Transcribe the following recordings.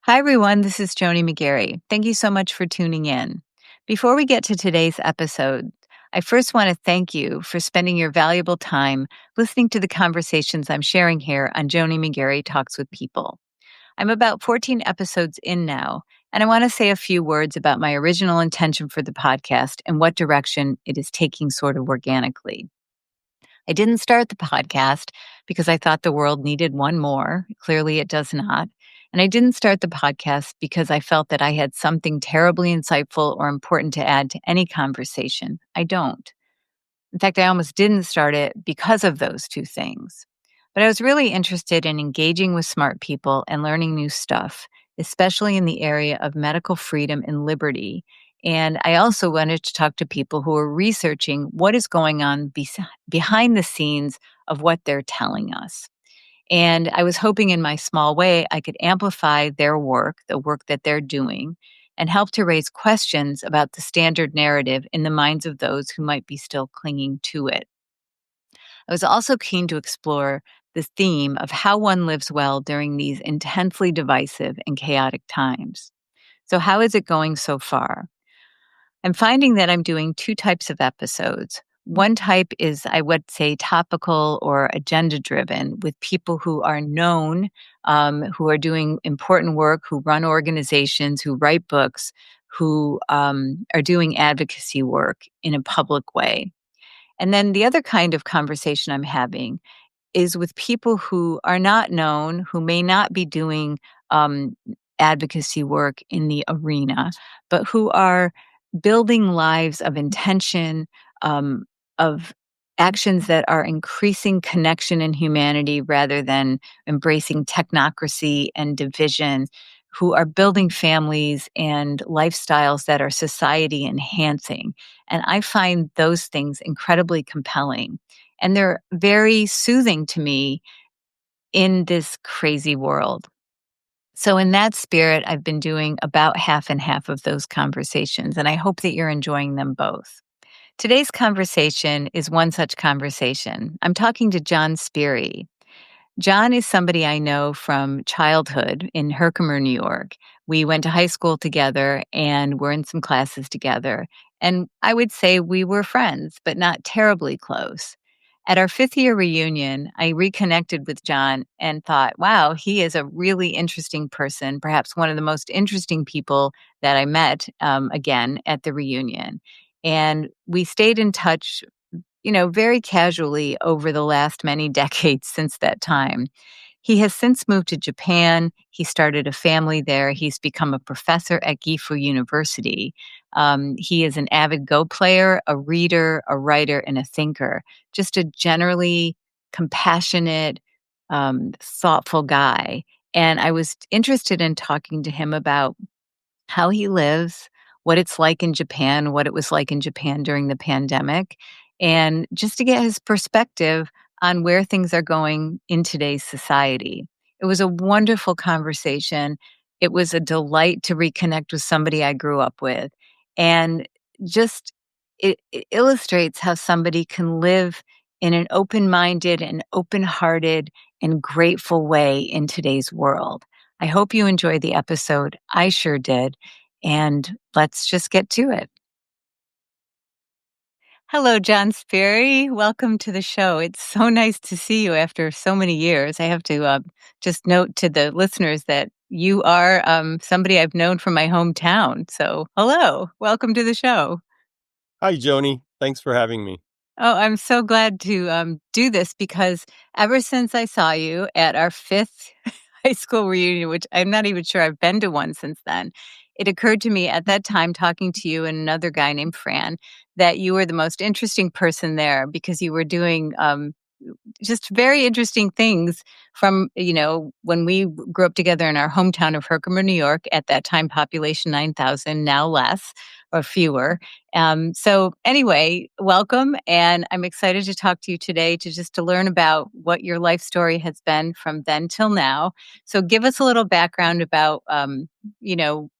Hi, everyone. This is Joni McGarry. Thank you so much for tuning in. Before we get to today's episode, I first want to thank you for spending your valuable time listening to the conversations I'm sharing here on Joni McGarry Talks with People. I'm about 14 episodes in now, and I want to say a few words about my original intention for the podcast and what direction it is taking sort of organically. I didn't start the podcast because I thought the world needed one more. Clearly, it does not. And I didn't start the podcast because I felt that I had something terribly insightful or important to add to any conversation. I don't. In fact, I almost didn't start it because of those two things. But I was really interested in engaging with smart people and learning new stuff, especially in the area of medical freedom and liberty. And I also wanted to talk to people who are researching what is going on behind the scenes of what they're telling us. And I was hoping in my small way I could amplify their work, the work that they're doing, and help to raise questions about the standard narrative in the minds of those who might be still clinging to it. I was also keen to explore the theme of how one lives well during these intensely divisive and chaotic times. So, how is it going so far? I'm finding that I'm doing two types of episodes. One type is, I would say, topical or agenda driven with people who are known, who are doing important work, who run organizations, who write books, who are doing advocacy work in a public way. And then the other kind of conversation I'm having is with people who are not known, who may not be doing um, advocacy work in the arena, but who are building lives of intention, of actions that are increasing connection in humanity rather than embracing technocracy and division, who are building families and lifestyles that are society enhancing. And I find those things incredibly compelling. And they're very soothing to me in this crazy world. So, in that spirit, I've been doing about half and half of those conversations, and I hope that you're enjoying them both. Today's conversation is one such conversation. I'm talking to John Spiri. John is somebody I know from childhood in Herkimer, New York. We went to high school together and were in some classes together. And I would say we were friends, but not terribly close. At our fifth year reunion, I reconnected with John and thought, wow, he is a really interesting person, perhaps one of the most interesting people that I met again at the reunion. And we stayed in touch, very casually over the last many decades since that time. He has since moved to Japan. He started a family there. He's become a professor at Gifu University. He is an avid Go player, a reader, a writer, and a thinker. Just a generally compassionate, thoughtful guy. And I was interested in talking to him about how he lives, what it's like in Japan, what it was like in Japan during the pandemic, and just to get his perspective on where things are going in today's society. It was a wonderful conversation. It was a delight to reconnect with somebody I grew up with. And just it illustrates how somebody can live in an open minded and open hearted and grateful way in today's world. I hope you enjoyed the episode. I sure did. And let's just get to it. Hello, John Spiri. Welcome to the show. It's so nice to see you after so many years. I have to just note to the listeners that you are somebody I've known from my hometown. So, hello. Welcome to the show. Hi, Joni. Thanks for having me. Oh, I'm so glad to do this because ever since I saw you at our fifth high school reunion, which I'm not even sure I've been to one since then, it occurred to me at that time, talking to you and another guy named Fran, that you were the most interesting person there because you were doing just very interesting things from, when we grew up together in our hometown of Herkimer, New York, at that time, population 9,000, now less or fewer. So anyway, welcome. And I'm excited to talk to you today to learn about what your life story has been from then till now. So give us a little background about, you know,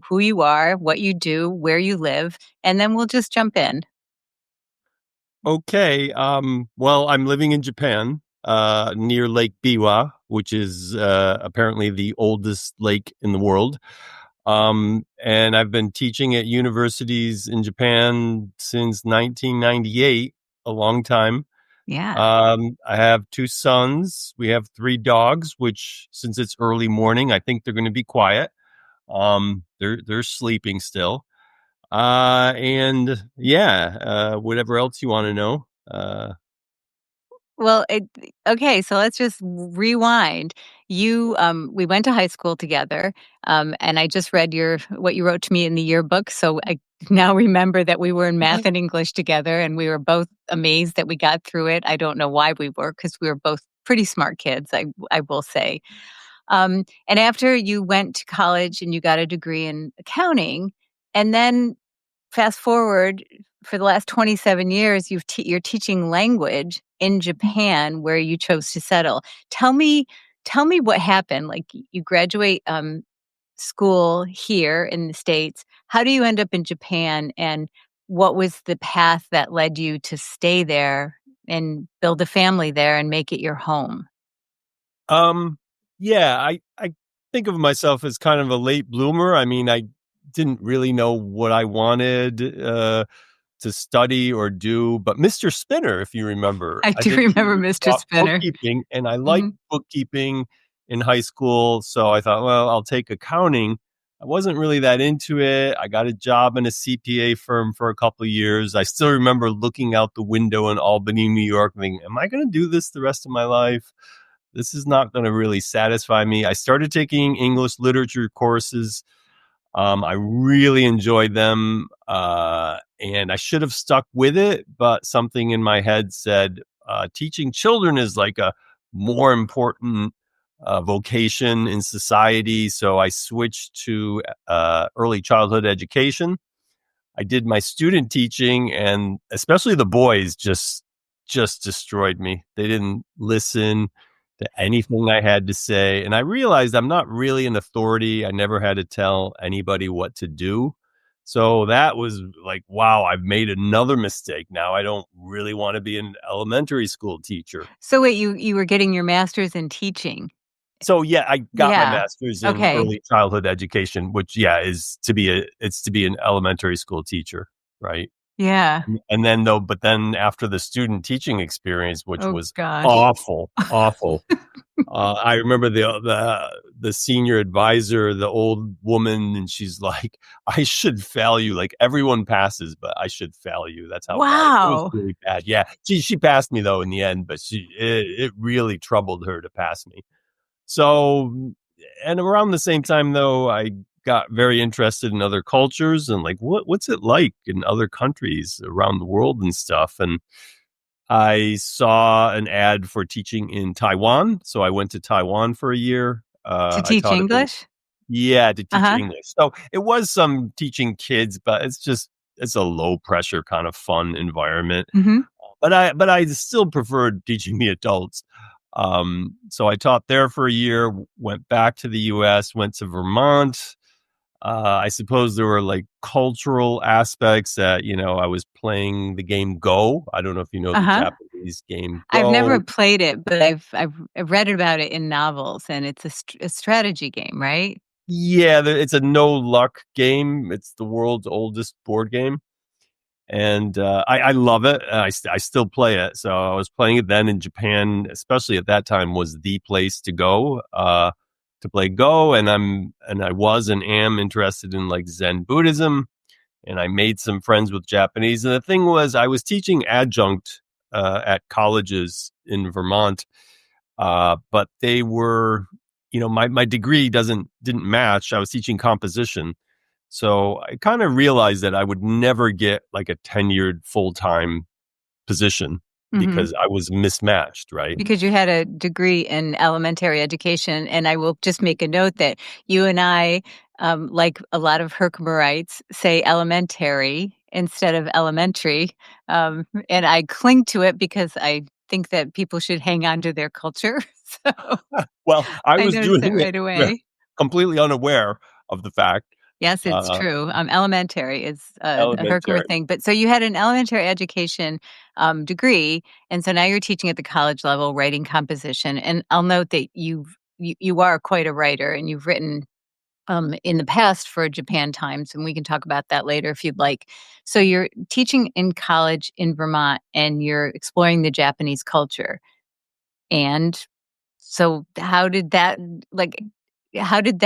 who you are, what you do, where you live, and then we'll just jump in. Okay. Well, I'm living in Japan, near Lake Biwa, which is apparently the oldest lake in the world. And I've been teaching at universities in Japan since 1998, a long time. Yeah. I have two sons. We have three dogs, which since it's early morning, I think they're going to be quiet. They're sleeping still. And yeah, whatever else you want to know. Well, okay, so let's just rewind. We went to high school together, and I just read what you wrote to me in the yearbook, so I now remember that we were in math and English together, and we were both amazed that we got through it. I don't know why we were, because we were both pretty smart kids, I will say. And after you went to college and you got a degree in accounting, and then fast forward for the last 27 years, you're teaching language in Japan where you chose to settle. Tell me, tell me what happened. Like you graduate school here in the States. How do you end up in Japan? And what was the path that led you to stay there and build a family there and make it your home? Um, yeah, I think of myself as kind of a late bloomer. I mean, I didn't really know what I wanted to study or do, but Mr. Spinner, if you remember, I I do think remember he Mr. taught Spinner. bookkeeping, and I liked Hmm. bookkeeping in high school. So I thought, well, I'll take accounting. I wasn't really that into it. I got a job in a CPA firm for a couple of years. I still remember looking out the window in Albany, New York, thinking, am I going to do this the rest of my life? This is not going to really satisfy me. I started taking English literature courses. I really enjoyed them, and I should have stuck with it, but something in my head said teaching children is like a more important vocation in society. So I switched to early childhood education. I did my student teaching, and especially the boys just destroyed me. They didn't listen to anything I had to say, and I realized I'm not really an authority. I never had to tell anybody what to do. So that was like, wow, I've made another mistake. Now I don't really want to be an elementary school teacher. So wait, you were getting your master's in teaching. So yeah, I got my Yeah. master's in Okay. early childhood education, which yeah, it's to be an elementary school teacher, right? Yeah. And then though, but then after the student teaching experience, which Oh was gosh. awful, awful. I remember the senior advisor, the old woman, and she's like, "I should fail you. Like everyone passes, but I should fail you." That's how bad it was. Wow. Really bad. Yeah, she passed me though in the end, but it really troubled her to pass me. So, and around the same time though, I got very interested in other cultures and like what's it like in other countries around the world and stuff. And I saw an ad for teaching in Taiwan, so I went to Taiwan for a year. To I teach taught at the English? yeah, to teach Uh-huh. English. So it was some teaching kids, but it's a low pressure kind of fun environment. Mhm. But I still preferred teaching the adults. So I taught there for a year, went back to the US, went to Vermont. I suppose there were like cultural aspects that, I was playing the game Go. I don't know if you know the Uh-huh. Japanese game I've never Go. played it, but I've read about it in novels, and it's a strategy game, right? Yeah, it's a no luck game. It's the world's oldest board game. And I love it. I still play it. So I was playing it then in Japan, especially at that time, was the place to go to play Go. And I was and am interested in like Zen Buddhism. And I made some friends with Japanese. And the thing was, I was teaching adjunct at colleges in Vermont, but they were, my degree didn't match. I was teaching composition, so I kind of realized that I would never get like a tenured full time position Mhm. because I was mismatched, right? Because you had a degree in elementary education, and I will just make a note that you and I, like a lot of Herkimerites, say elementary instead of elementary, and I cling to it because I think that people should hang on to their culture, so Well, I I was noticed it doing it right away. completely unaware of the fact. Yes, it's Uh, true. Elementary is a Herkimer Elementary. thing. But so you had an elementary education degree, and so now you're teaching at the college level, writing composition. And I'll note that you are quite a writer, and you've written in the past for Japan Times, and we can talk about that later if you'd like. So you're teaching in college in Vermont, and you're exploring the Japanese culture. And so how did that like how did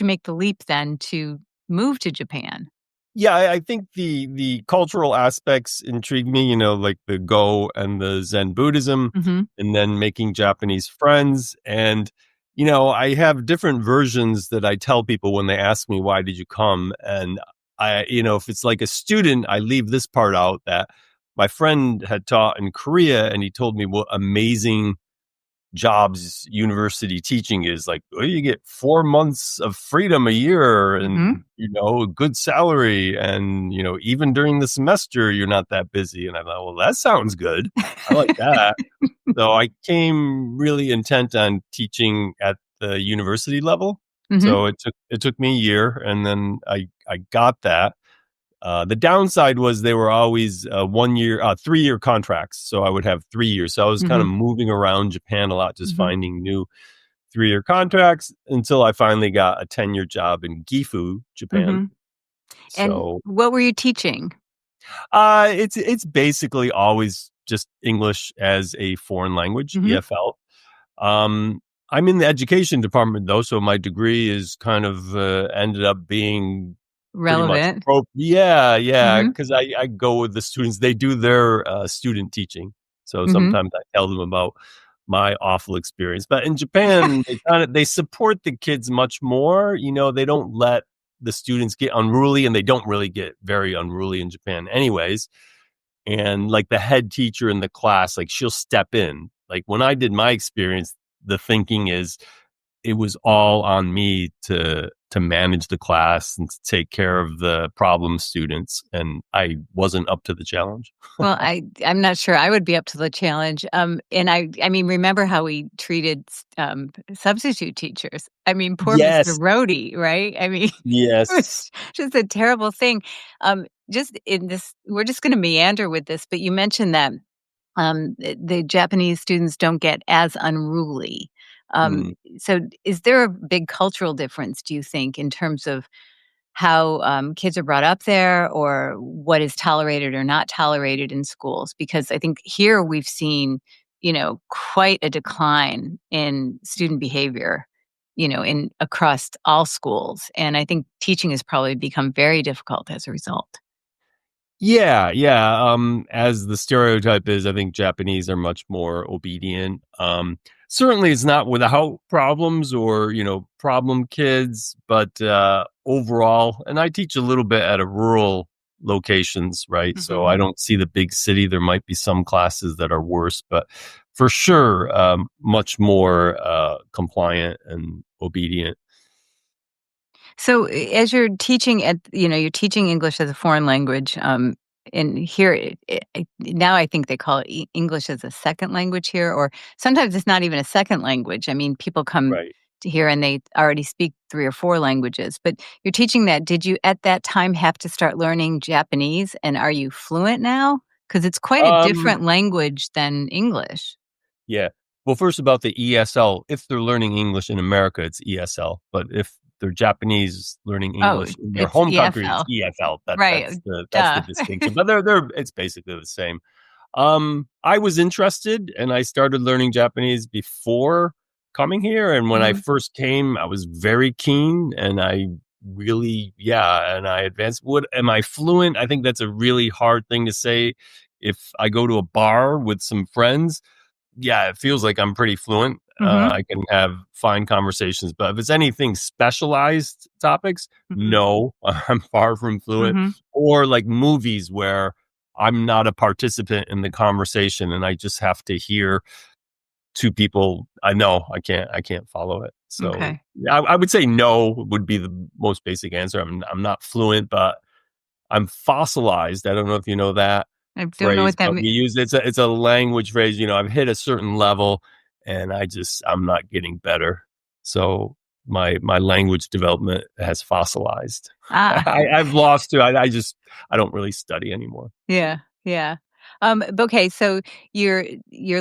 you make the leap then to move to Japan? Yeah, I think the cultural aspects intrigue me, like the Go and the Zen Buddhism, Mhm. and then making Japanese friends. And, I have different versions that I tell people when they ask me, why did you come? And if it's like a student, I leave this part out that my friend had taught in Korea and he told me what amazing jobs university teaching is like, well, you get 4 months of freedom a year Mhm. and, a good salary. And, even during the semester, you're not that busy. And I thought, well, that sounds good. I like that. So I came really intent on teaching at the university level. Mhm. So it took me a year and then I got that. The downside was they were always 1 year, 3 year contracts. So I would have 3 years. So I was kind of Mhm. moving around Japan a lot, just Mhm. finding new 3 year contracts until I finally got a 10-year job in Gifu, Japan. Mhm. And So what were you teaching? it's basically always just English as a foreign language, Mhm. EFL. Um, I'm in the education department though, so my degree is kind of ended up being pretty much Relevant. yeah, yeah, Mhm. because I go with the students. They do their student teaching, so Mhm. sometimes I tell them about my awful experience. But in Japan, they support the kids much more. They don't let the students get unruly, and they don't really get very unruly in Japan, anyways. And like the head teacher in the class, like she'll step in. Like when I did my experience, the thinking is it was all on me to manage the class and to take care of the problem students, and I wasn't up to the challenge. Well, I'm not sure I would be up to the challenge. And I mean, remember how we treated substitute teachers? I mean, poor Mr. Yes. Rhodey, right? I mean, it Yes. was just a terrible thing. Just in this, we're just going to meander with this, but you mentioned that the Japanese students don't get as unruly. Um, Mm. so, is there a big cultural difference, do you think, in terms of how kids are brought up there or what is tolerated or not tolerated in schools? Because I think here we've seen, quite a decline in student behavior, in across all schools. And I think teaching has probably become very difficult as a result. Yeah, yeah. As the stereotype is, I think Japanese are much more obedient. Certainly it's not without problems or, problem kids, but overall, and I teach a little bit at a rural locations, right? So Mhm. I don't see the big city. There might be some classes that are worse, but for sure, much more compliant and obedient. So, as you're teaching you're teaching English as a foreign language, and here, now I think they call it English as a second language here, or sometimes it's not even a second language. I mean, people come Right. to here and they already speak three or four languages, but you're teaching that. Did you at that time have to start learning Japanese, and are you fluent now? Because it's quite a Um, different language than English. Yeah. Well, first about the ESL. If they're learning English in America, it's ESL. But if they're Japanese learning Oh, English in their it's home country, it's EFL, EFL. That right? that's the Duh. distinction. But they're it's basically the same. I was interested and I started learning Japanese before coming here. And when I Mhm. first came, I was very keen and I really, yeah, and I advanced. What am I fluent? I think that's a really hard thing to say. If I go to a bar with some friends, yeah, it feels like I'm pretty fluent. Mhm. I can have fine conversations, but if it's anything specialized topics, Mhm. no, I'm far from fluent. Mhm. Or like movies where I'm not a participant in the conversation and I just have to hear two people. I know I can't follow it. So Okay. yeah, I would say no would be the most basic answer. I'm not fluent, but I'm fossilized. I don't know if you know that I don't know phrase, what that but means. we use it's a language phrase. I've hit a certain level and I'm not getting better. So my language development has fossilized. Ah, I've lost to. I don't really study anymore. yeah, yeah. Okay, so you're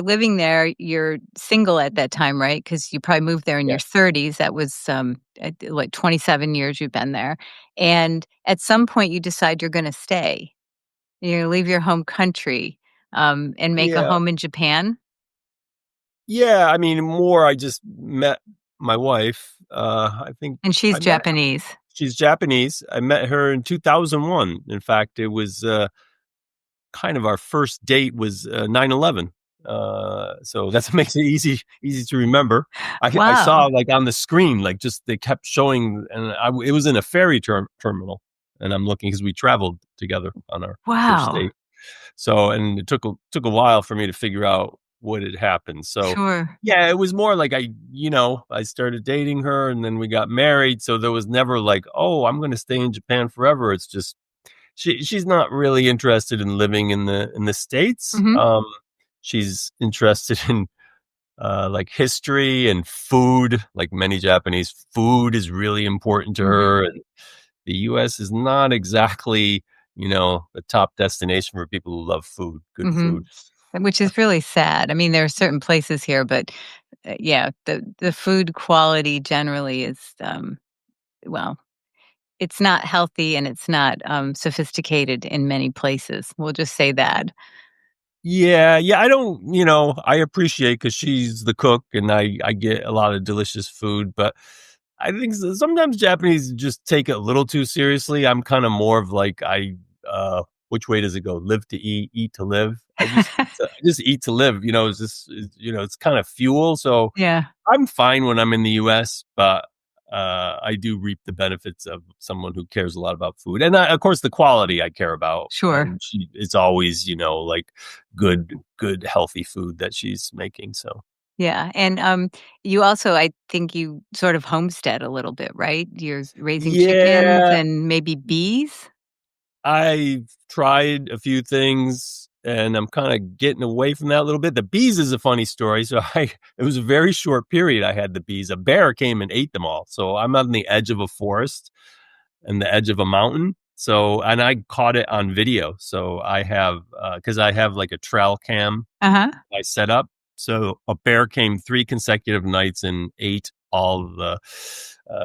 living there. You're single at that time, right? Because you probably moved there in Yeah. your 30s. That was like 27 years you've been there, and at some point you decide you're going to stay. You're gonna leave your home country, and make a Yeah. home in Japan. Yeah. I mean, more. I just met my wife. I think And she's I met. Japanese. She's Japanese. I met her in 2001. In fact, it was kind of our first date was 9/11. So that makes it easy to remember. I saw Wow, like on the screen, like just they kept showing, and it was in a ferry terminal, and I'm looking because we traveled together on our first wow. date. So, and it took a while for me to figure out what had happened. So, Sure. yeah, it was more like I started dating her, and then we got married. So there was never like, oh, I'm going to stay in Japan forever. It's just she's not really interested in living in the States. Mhm, She's interested in like history and food. Like many Japanese, food is really important to mhm, her, and the U.S. is not exactly the top destination for people who love food, good mhm. food. Which is really sad. I mean, there are certain places here, but, yeah, the food quality generally is, well, it's not healthy and it's not, sophisticated in many places. We'll just say that. Yeah, yeah, I appreciate because she's the cook and I get a lot of delicious food, but I think sometimes Japanese just take it a little too seriously. I'm kind of more of like which way does it go? Live to eat, eat to live. I just eat to live. It's kind of fuel. So Yeah, I'm fine when I'm in the US, but I do reap the benefits of someone who cares a lot about food, and of course the quality I care about. sure. And it's always like good healthy food that she's making. So Yeah, and, you also I think you sort of homestead a little bit, right? You're raising chickens yeah, and maybe bees? I've tried a few things and I'm kind of getting away from that a little bit. The bees is a funny story. So it was a very short period I had the bees. A bear came and ate them all. So I'm on the edge of a forest and the edge of a mountain. So, and I caught it on video. So I have, cause I have like a trail cam Uh-huh. I set up. So a bear came 3 consecutive nights and ate all of the,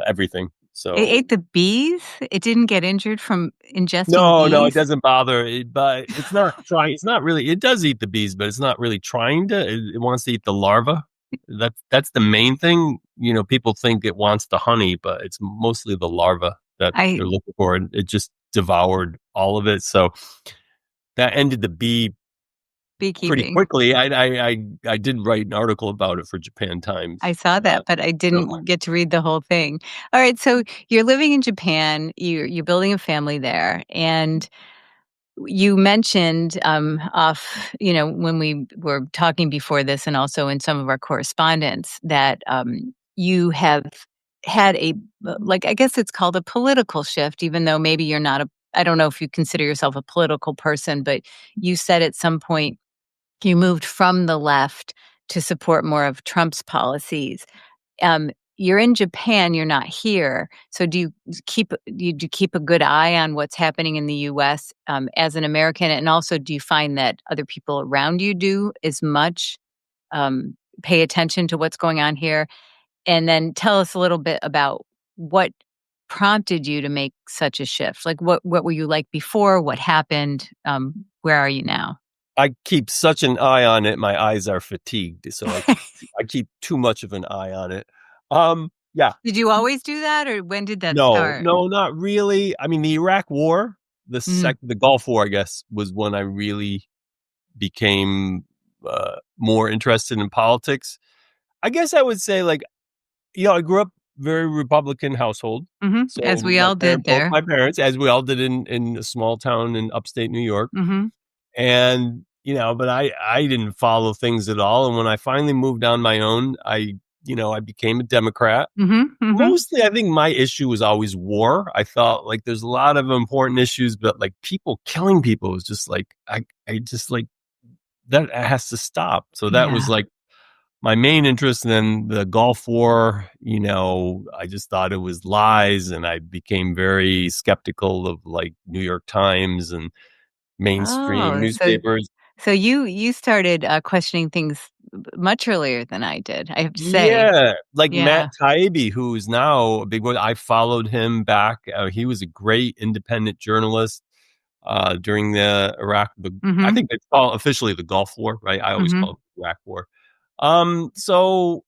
everything. It So ate the bees? It didn't get injured from ingesting no, no, it bees? doesn't bother it, but it's not trying. It's not really. It does eat the bees, but it's not really trying to. It wants to eat the larva. That's the main thing. People think it wants the honey, but it's mostly the larva that I they're looking for, and it just devoured all of it. So that ended the bee pretty beekeeping. quickly. I did write an article about it for Japan Times. I saw Uh, that, but I so didn't get to read the whole thing. Alright, so you're living in Japan, you're building a family there, and you mentioned, when we were talking before this and also in some of our correspondence that, you have had like, I guess it's called a political shift, even though maybe you're not I don't know if you consider yourself a political person, but you said at some point you moved from the left to support more of Trump's policies. You're in Japan, you're not here. So do you keep a good eye on what's happening in the US, as an American? And also, do you find that other people around you do as much, pay attention to what's going on here? And then tell us a little bit about what prompted you to make such a shift. Like what were you like before? What happened? Where are you now? I keep such an eye on it. My eyes are fatigued, so I keep too much of an eye on it. Yeah. Did you always do that, or when did that No, start? no, not really. I mean, the Iraq War, Mhm, the Gulf War, I guess, was when I really became more interested in politics. I guess I would say, like, I grew up very Republican household. mhm, So as we all did both there. my parents, as we all did in a small town in upstate New York, Mhm, and but I didn't follow things at all. And when I finally moved on my own, I became a Democrat. mhm, mhm. Mostly, I think my issue was always war. I thought like there's a lot of important issues, but like people killing people was just like I just like that has to stop. So that was Yeah, like my main interest. And then the Gulf War, I just thought it was lies, and I became very skeptical of like New York Times and mainstream Oh, so newspapers. so you started, questioning things much earlier than I did, I have to say. Yeah, like Matt Yeah. Taibbi, who's now a big one. I followed him back. He was a great independent journalist during the Iraq. I Mhm, think it's called officially the Gulf War, right? I always mhm. call it the Iraq War. So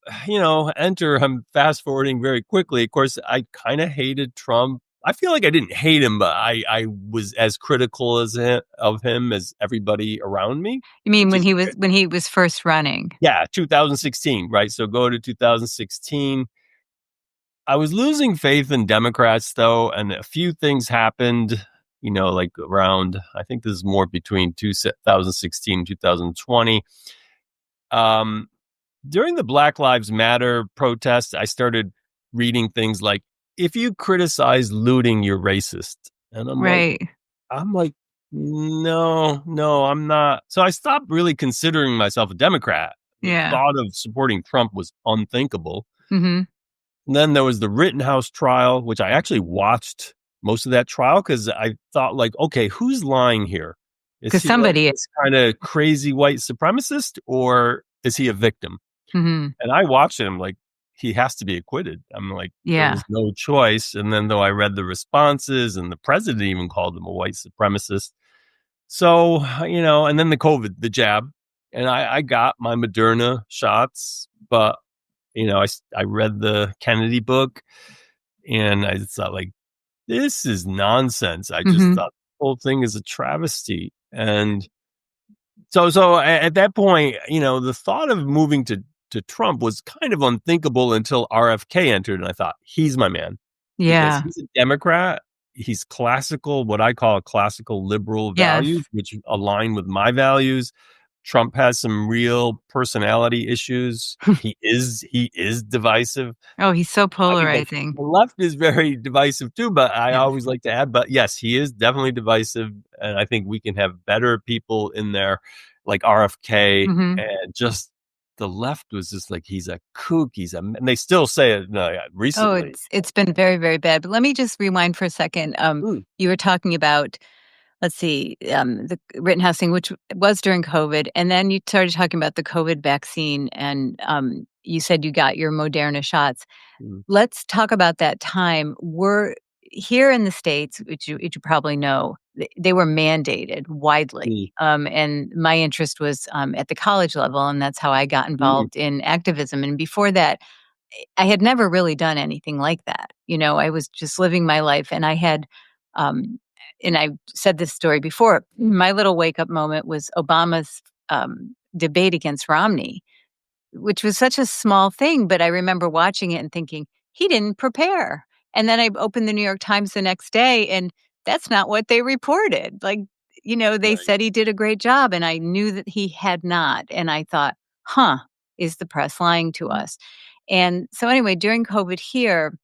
enter. I'm fast forwarding very quickly. Of course, I kind of hated Trump. I feel like I didn't hate him, but I was as critical of him as everybody around me. You mean Just when he was first running? yeah, 2016, right? So go to 2016. I was losing faith in Democrats, though, and a few things happened, like around, I think this is more between 2016 and 2020. Um, During the Black Lives Matter protests, I started reading things like, if you criticize looting, you're racist. And Right. I'm like, no, no, I'm not. So I stopped really considering myself a Democrat. The Yeah. thought of supporting Trump was unthinkable. Mhm. And then there was the Rittenhouse trial, which I actually watched most of that trial because I thought, like, okay, who's lying here? Is 'Cause he like somebody this kind of crazy white supremacist, or is he a victim? Mhm. And I watched him like, he has to be acquitted. I'm like, there Yeah. was no choice. And then though I read the responses, and the president even called him a white supremacist. So, and then the COVID, the jab, and I got my Moderna shots, but I read the Kennedy book, and I just thought, like, this is nonsense. I just Mhm. thought the whole thing is a travesty. And so at that point, the thought of moving to Trump was kind of unthinkable until RFK entered, and I thought, he's my man because Yeah. he's a Democrat. He's classical, what I call classical liberal Yes. values, which align with my values. Trump has some real personality issues. He is divisive. Oh, he's so I think polarizing. the left is very divisive too, but I Yes. always like to add, but yes, he is definitely divisive, and I think we can have better people in there, like RFK, Mhm. and just the left was just like, he's a kook, and they still say it Oh, recently. it's been very, very bad, but let me just rewind for a second. Mm, You were talking about, let's see, the Rittenhouse thing, which was during COVID, and then you started talking about the COVID vaccine, and, you said you got your Moderna shots. mm, Let's talk about that time. We're here in the States, which you probably know, they were mandated widely, mm, and my interest was, at the college level, and that's how I got mm, involved in activism, and before that, I had never really done anything like that. I was just living my life, and I had, um, and I said this story before. My little wake up moment was Obama's debate against Romney, which was such a small thing, but I remember watching it and thinking he didn't prepare. And then I opened the New York Times the next day, and that's not what they reported. Like, they right. said he did a great job, and I knew that he had not. And I thought, huh, is the press lying to us? And so, anyway, during COVID here,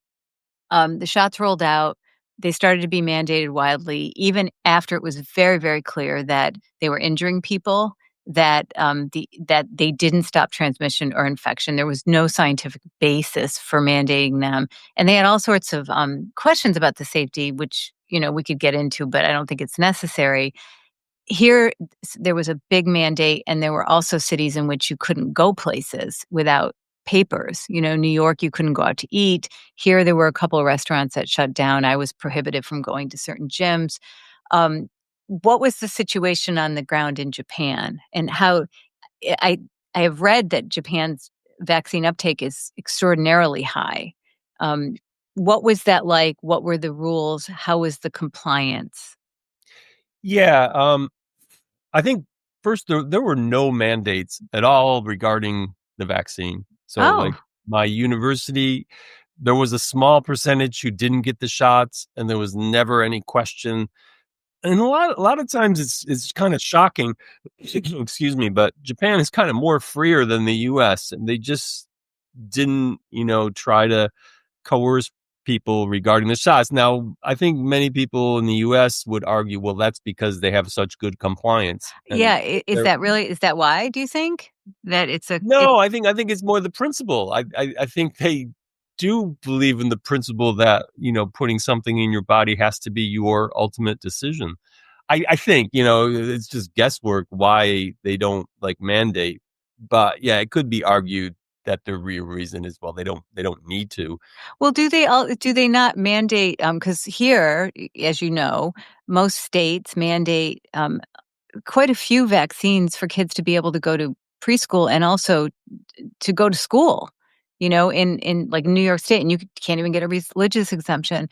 the shots rolled out. They started to be mandated widely, even after it was very, very clear that they were injuring people, that they didn't stop transmission or infection. There was no scientific basis for mandating them, and they had all sorts of questions about the safety, which we could get into, but I don't think it's necessary. Here, there was a big mandate, and there were also cities in which you couldn't go places without papers. New York, you couldn't go out to eat. Here, there were a couple of restaurants that shut down. I was prohibited from going to certain gyms. Um, what was the situation on the ground in Japan, and how I I have read that Japan's vaccine uptake is extraordinarily high. Um, what was that like? What were the rules? How was the compliance? Yeah. I think first there were no mandates at all regarding the vaccine. So like Oh, my university, there was a small percentage who didn't get the shots, and there was never any question. And a lot of times it's kind of shocking, excuse me, but Japan is kind of more freer than the US, and they just didn't, try to coerce people regarding the shots. Now, I think many people in the US would argue, well, that's because they have such good compliance. And Yeah, there is that why, do you think? That it no, I think it's more the principle. I think they do believe in the principle that, putting something in your body has to be your ultimate decision. I think, it's just guesswork why they don't like mandate. But yeah, it could be argued that the real reason is, well, they don't need to. well, do they not mandate, because here, as you know, most states mandate, quite a few vaccines for kids to be able to go to preschool and also to go to school, in, like, New York State, and you can't even get a religious exemption.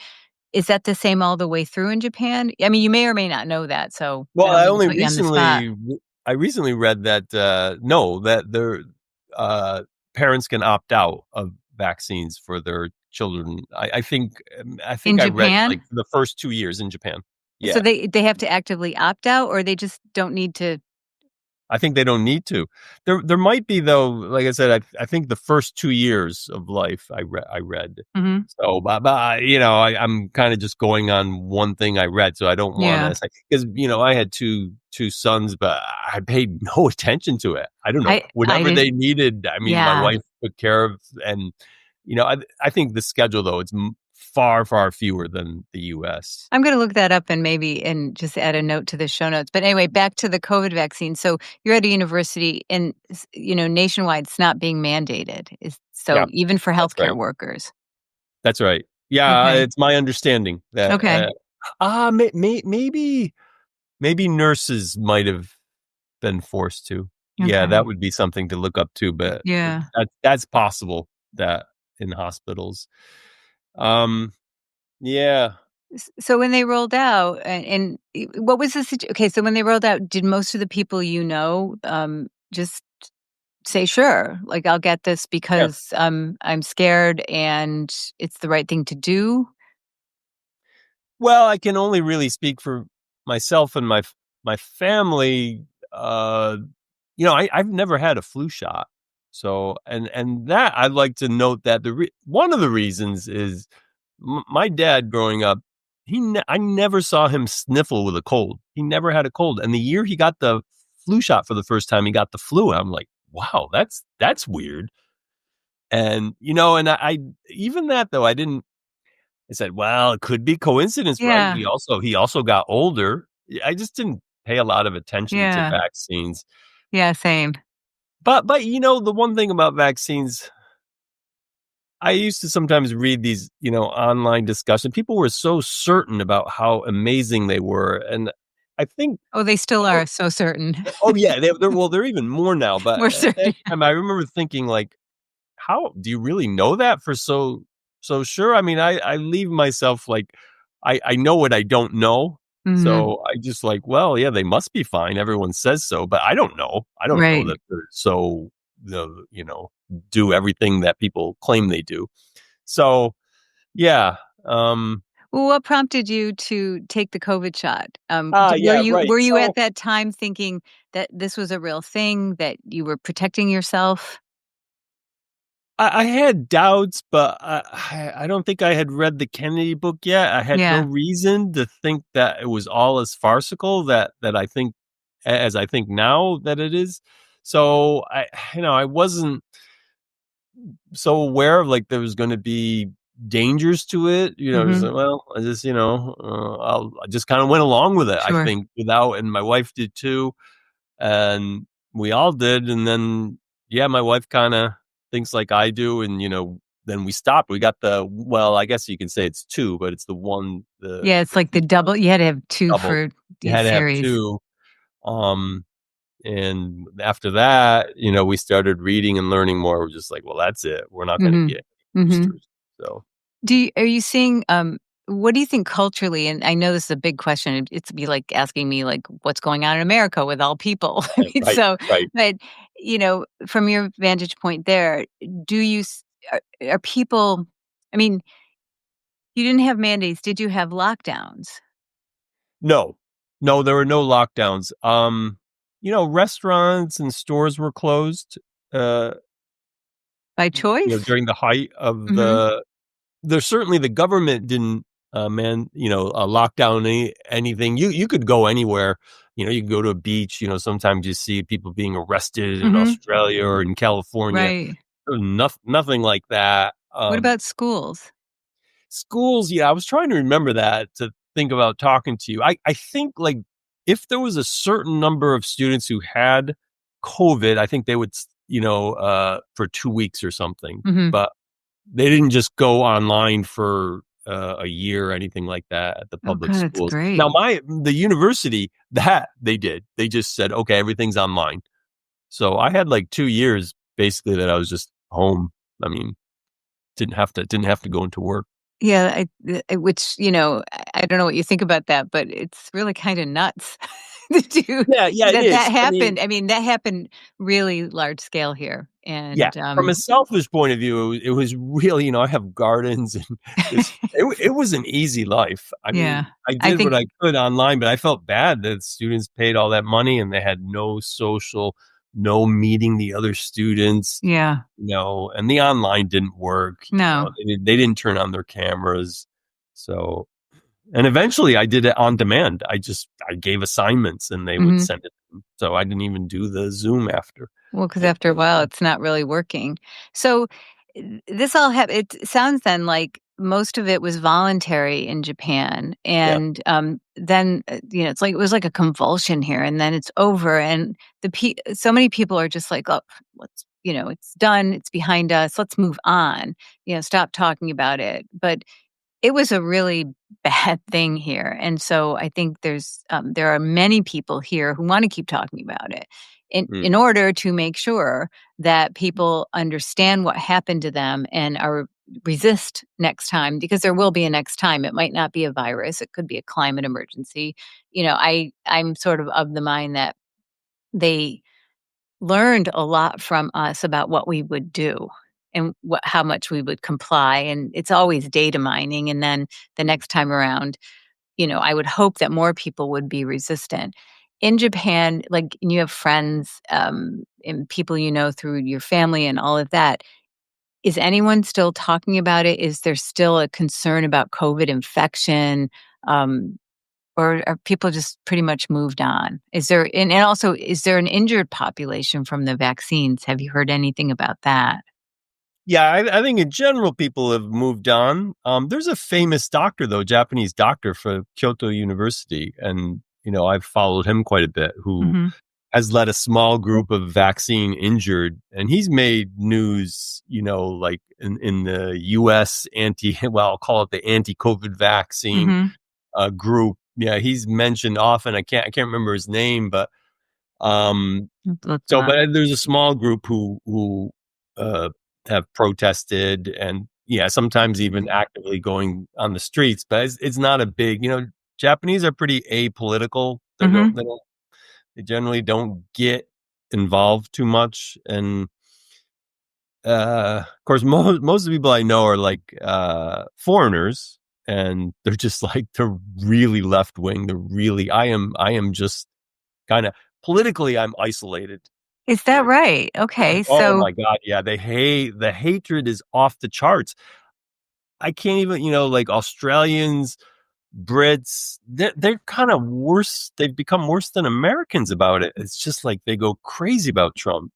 Is that the same all the way through in Japan? I mean, you may or may not know that, so Well, I don't mean to put you on the spot. I recently read that no, that their parents can opt out of vaccines for their children. I think In I read like Japan? for the first 2 years in Japan. So Yeah, they have to actively opt out, or they just don't need to. I think they don't need to. There might be though. Like I said, I think the first 2 years of life I read. Mhm. So, but I'm kind of just going on one thing I read, so I don't want Yeah. to say because I had two sons, but I paid no attention to it. I don't know I whatever they didn't. needed. I mean, my Yeah. wife took care of, and I think the schedule though it's far fewer than the U.S. I'm gonna look that up and maybe and just add a note to the show notes. But anyway, back to the COVID vaccine. So you're at a university and, nationwide, it's not being mandated. Is Yeah, so even for that's healthcare right. workers. That's right. Yeah, Okay. it's my understanding that Okay. maybe nurses might have been forced to. Yeah, that Okay. would be something to look up too, but Yeah. that's possible that in hospitals. Um, yeah. So when they rolled out, what was the okay? So when they rolled out, did most of the people just say, "Sure, like I'll get this Yeah. because I'm scared and it's the right thing to do." Well, I can only really speak for myself and my family. Uh, I've never had a flu shot. So, and that I'd like to note that one of the reasons is my dad growing up, I never saw him sniffle with a cold. He never had a cold. And the year he got the flu shot for the first time, he got the flu. I'm like, wow, that's weird. And and I even that though, I said, well, it could be coincidence, right? Yeah. He also got older. I just didn't pay a lot of attention to Yeah. vaccines. Yeah. Same. But the one thing about vaccines, I used to sometimes read these, online discussion. People were so certain about how amazing they were, and I think, Oh, they still oh, are so certain. oh yeah, they're even more now. But More at that certain. time, I remember thinking, like, how do you really know that for so sure? I mean, I leave myself like I know what I don't know, Mhm. so I just like, well, yeah, they must be fine. Everyone says so, but I don't know. I don't know Right. that they're so the do everything that people claim they do. So yeah. Um, Well, what prompted you to take the COVID shot? D yeah, right. were you at So that time thinking that this was a real thing, that you were protecting yourself? I had doubts, but I don't think I had read the Kennedy book yet. I had no Yeah. reason to think that it was all as farcical that I think as I think now that it is. So I wasn't so aware of like there was going to be dangers to it. Just Mhm. like, well, I just kind of went along with it. I Sure. think without, and my wife did too, and we all did. And then, yeah, my wife kind of thinks like I do. And, then we stopped. We got well, I guess you can say it's two, but it's the one, Yeah, it's the like the double you had to have 2 double. for You the had to have series. two. Um, and after that, we started reading and learning more. We're just like, well, that's it. We're not going to Mhm. get Mhm. boosters. So, Are you seeing, what do you think culturally, and I know this is a big question, it's be like asking me, like, what's going on in America with all people? I mean, right, so, right. but, from your vantage point there, do you s are people, I mean, you didn't have mandates, did you have lockdowns? No, no, there were no lockdowns. Restaurants and stores were closed. Uh, By choice? during the height of Mhm. there's certainly the government didn't lock down anything. You could go anywhere. You can go to a beach. Sometimes you see people being arrested in Mhm. Australia or in California. Right. Nothing like that. What about schools? Schools, yeah, I was trying to remember that to think about talking to you. I think, like, if there was a certain number of students who had COVID, I think they would, for 2 weeks or something. Mhm. But they didn't just go online for a year or anything like that at the Oh, public good, that's schools. Now, great. the university, that they did. They just said, okay, everything's online. So I had like 2 years basically that I was just home. I mean, didn't have to go into work. Yeah, which, I don't know what you think about that, but it's really kinda nuts to do Yeah, yeah, it that is. I mean, happened. I mean, that happened really large scale here, yeah, and, from a selfish point of view, it was really, I have gardens and it was an easy life. I yeah, mean, I I did what think I could online, but I felt bad that students paid all that money and they had no social, no meeting the other students, yeah, and the online didn't work, no. they didn't turn on their cameras. So, and eventually I did it on demand. I gave assignments and they would Mhm. send it. So I didn't even do the Zoom after. Well, because after a while, it's not really working. So, this all it sounds then like most of it was voluntary in Japan, Yeah. and, then, it's like it was like a convulsion here, and then it's over, and so many people are just like, "Oh, it's done, it's behind us, let's move on, stop talking about it." But it was a really bad thing here, and so I think there are many people here who wanna keep talking about it Mm, in order to make sure that people understand what happened to them and are resist next time, because there will be a next time. It might not be a virus, it could be a climate emergency. I'm sort of the mind that they learned a lot from us about what we would do and how much we would comply, and it's always data mining, and then the next time around, I would hope that more people would be resistant. In Japan, like, and you have friends, and people through your family and all of that, is anyone still talking about it? Is there still a concern about COVID infection? Um, or are people just pretty much moved on? And also, is there an injured population from the vaccines? Have you heard anything about that? yeah, I think in general people have moved on. There's a famous doctor though, Japanese doctor for Kyoto University, and I've followed him quite a bit, who Mhm. has led a small group of vaccine injured, and he's made news, like in the U.S. well, I'll call it the anti-COVID vaccine Mhm. group. Yeah, he's mentioned often. I can't remember his name, but um, Let's look them so, up. but there's a small group who uh, have protested, and yeah, sometimes even actively going on the streets. But it's not a big, Japanese are pretty apolitical. Mhm. They generally don't get involved too much, and of course, most of the people I know are like foreigners, and they're just like they're really left wing. They're really I am just kind of politically I'm isolated. Is that right? Okay, Oh so my god, yeah, the hatred is off the charts. I can't even, like Australians, Brits, they're kind of worse. They've become worse than Americans about it. It's just like they go crazy about Trump.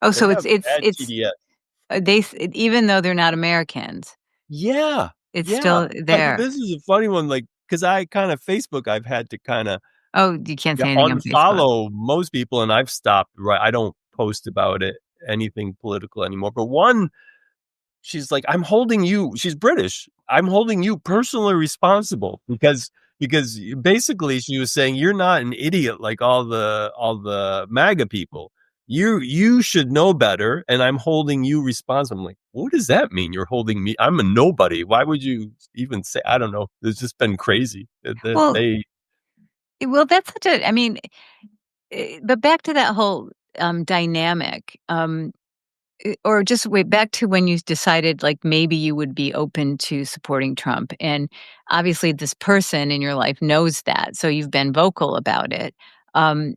oh, They so have bad it's TDS. even though they're not Americans, Yeah, it's yeah. still Like there. this is a funny one, like because I kind of Facebook, I've had to kind of Oh, you can't say anything on Facebook. unfollow most people, and I've stopped. Right, I don't post about it anything political anymore. But one, she's like, I'm holding you. She's British. I'm holding you personally responsible because basically she was saying you're not an idiot like all the MAGA people. You should know better, and I'm holding you responsible. I'm like, what does that mean? You're holding me? I'm a nobody. Why would you even say? I don't know. It's just been crazy. Well, They that's such a I mean, but back to that whole, dynamic, or just wait back to when you decided, like, maybe you would be open to supporting Trump, and obviously this person in your life knows that, so you've been vocal about it. Um,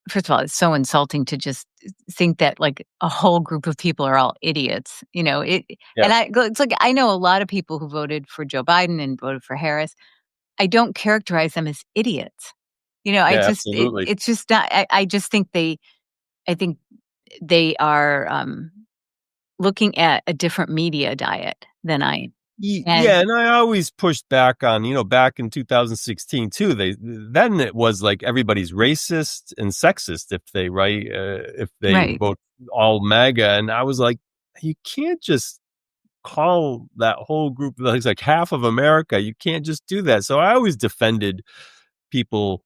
first of all, it's so insulting to just think that like a whole group of people are all idiots. Yeah. It's like I know a lot of people who voted for Joe Biden and voted for Harris. I don't characterize them as idiots. I Yeah, just absolutely. it's just not. I just think I think they are looking at a different media diet than I am. Yeah, And and I always pushed back on, back in 2016 too. Then it was like everybody's racist and sexist if they right, vote all MAGA, and I was like, you can't just call that whole group like half of America. You can't just do that. So I always defended people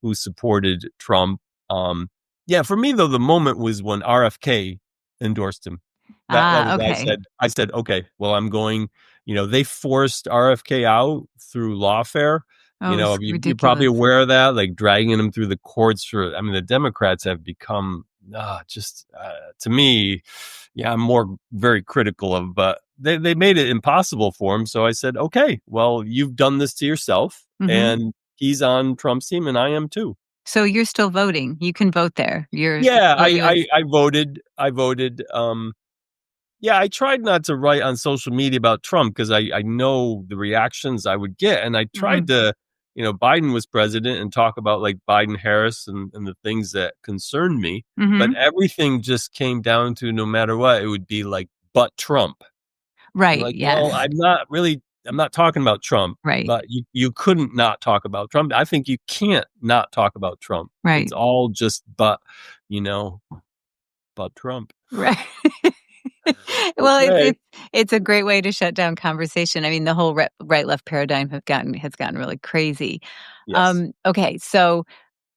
who supported Trump. Um, yeah, for me though, the moment was when RFK endorsed him. That was okay. I said, okay, well, I'm going. They forced RFK out through lawfare. Oh, it's You're probably ridiculous. aware of that, like dragging him through the courts for. I mean, the Democrats have become just to me, yeah, I'm more very critical of, but they made it impossible for him. So I said, okay, well, you've done this to yourself, Hmm. and he's on Trump's team, and I am too. So you're still voting. You can vote there. Yeah, Are you? I voted. I voted. Yeah, I tried not to write on social media about Trump because I know the reactions I would get, and I Hmm. tried to, Biden was president and talk about like Biden Harris and the things that concerned me, but Hmm. everything just came down to no matter what, it would be like, but Trump. I'm Right. like, well, Yes. I'm not talking about Trump, Right. but you couldn't not talk about Trump. I think you can't not talk about Trump. It's Right. all just, you know, but Trump. Right. Well, Okay. it's a great way to shut down conversation. I mean, the whole right left paradigm has gotten really crazy. Yes. Okay, so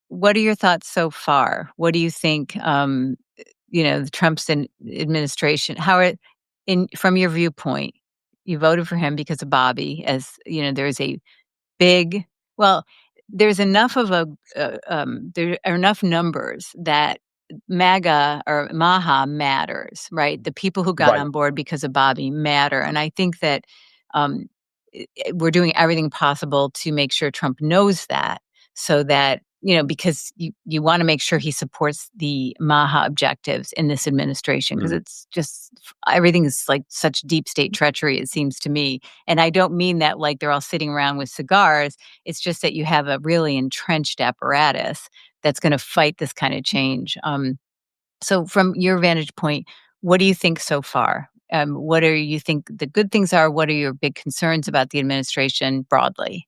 what are your thoughts so far? What do you think? The Trump's administration. How are in from your viewpoint? You voted for him because of Bobby, as there's a big well, there's enough of a there are enough numbers that MAGA or MAHA matters, right? The people who got Right. on board because of Bobby matter, and I think that um, we're doing everything possible to make sure Trump knows that, so that because you want to make sure he supports the MAHA objectives in this administration, because Mhm. it's just everything is like such deep state treachery, it seems to me. And I don't mean that like they're all sitting around with cigars. It's just that you have a really entrenched apparatus that's going to fight this kind of change. So, from your vantage point, what do you think so far? What do you think the good things are? What are your big concerns about the administration broadly?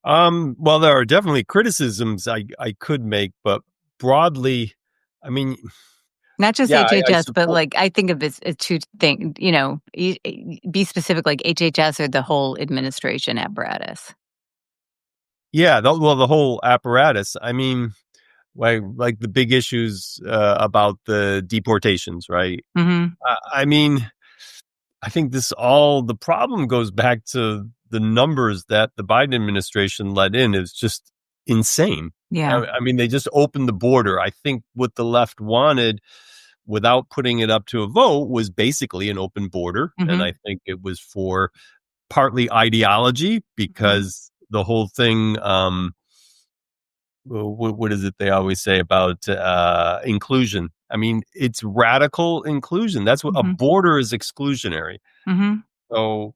Well, there are definitely criticisms I could make, but broadly, I mean, Not just yeah, I HHS, but support. like I think of it as two things. Be specific, like HHS or the whole administration apparatus. Yeah, the whole apparatus. I mean, like the big issues about the deportations, right? Hmm. I mean, I think the problem goes back to the numbers that the Biden administration let in is just insane. Yeah. I mean, they just opened the border. I think what the left wanted without putting it up to a vote was basically an open border. And Hmm. I think it was for partly ideology Hmm. because the whole thing, what is it they always say about inclusion? I mean, it's radical inclusion. That's what a Hmm. border is exclusionary. Hmm. So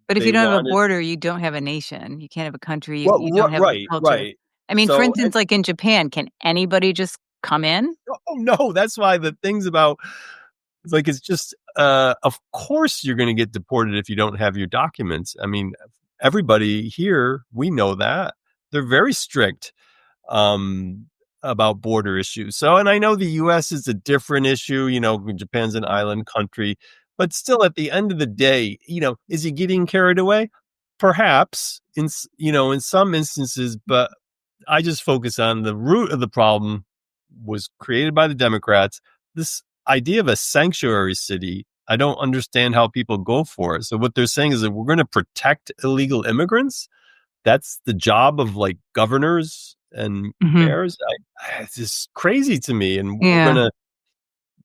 But if they you don't have a wanted, border, you don't have a nation. You can't have a country. well, You don't have a right, culture. right. I mean, for So, and instance, like in Japan, can anybody just come in? oh no, that's why the things about it's like it's just of course you're going to get deported if you don't have your documents. I mean, everybody here, we know that. They're very strict um about border issues. So, and I know the US is a different issue, Japan's an island country, but still at the end of the day, is he getting carried away? Perhaps in some instances, but I just focus on the root of the problem was created by the Democrats. This idea of a sanctuary city, I don't understand how people go for it. So what they're saying is that we're going to protect illegal immigrants. That's the job of like governors and Hmm. mayors. It's just crazy to me. And we're going Yeah.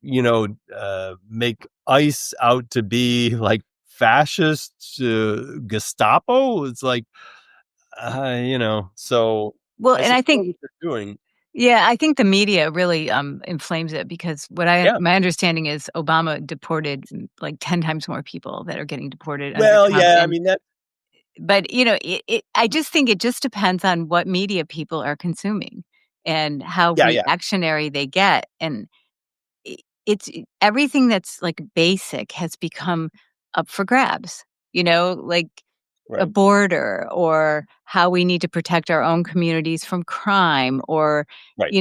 to, make ICE out to be like fascist Gestapo. It's like, so Well, I and I support think what they're doing. Yeah, I think the media really, inflames it because Yeah. my understanding is Obama deported, like, 10 times more people that are getting deported under Well, Trump, yeah, I and mean, that but, I just think it just depends on what media people are consuming and how yeah, yeah, reactionary they get, and I everything that's, like, basic has become up for grabs, like a right, border or how we need to protect our own communities from crime or, right.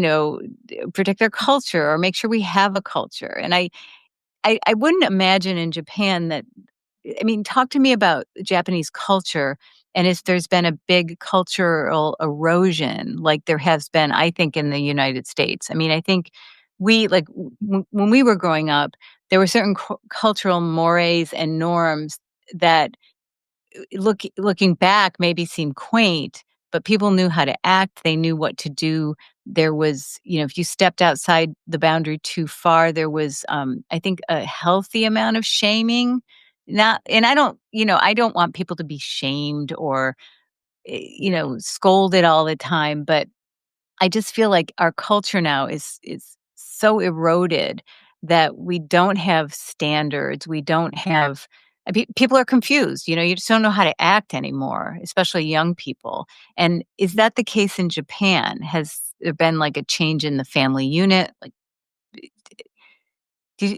protect their culture or make sure we have a culture, and I wouldn't imagine in Japan that I mean, talk to me about Japanese culture and if there's been a big cultural erosion like there has been, I think, in the United States. I mean, I think we like when we were growing up, there were certain cultural mores and norms that looking back maybe seem quaint, but people knew how to act, they knew what to do. There was, if you stepped outside the boundary too far, there was, I think, a healthy amount of shaming. Not, and I don't want people to be shamed or, scolded all the time, but I just feel like our culture now is so eroded that we don't have standards. We don't have people are confused. You just don't know how to act anymore, especially young people. And is that the case in Japan? Has there been like a change in the family unit? Like, do,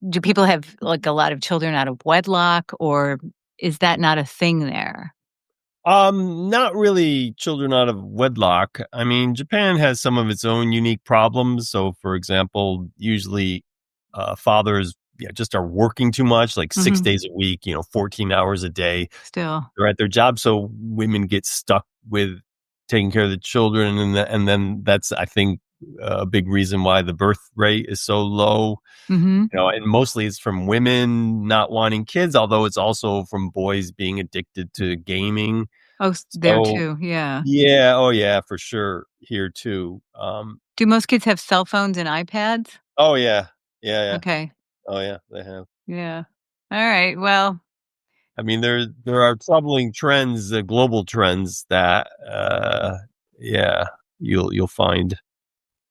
do people have like a lot of children out of wedlock, or is that not a thing there? Not really children out of wedlock. I mean, Japan has some of its own unique problems. So, for example, usually fathers just are working too much, like six Hmm. days a week, 14 hours a day. Still. They're at their job. So women get stuck with taking care of the children. And then that's, I think, a big reason why the birth rate is so low. Hmm. And mostly it's from women not wanting kids, although it's also from boys being addicted to gaming. Oh, there So, too. Yeah. yeah, oh yeah, for sure here too. Do most kids have cell phones and iPads? Oh yeah, yeah, yeah, Okay. oh yeah, they have. Yeah. Alright, well, I mean, there are troubling trends, global trends that, yeah, you'll find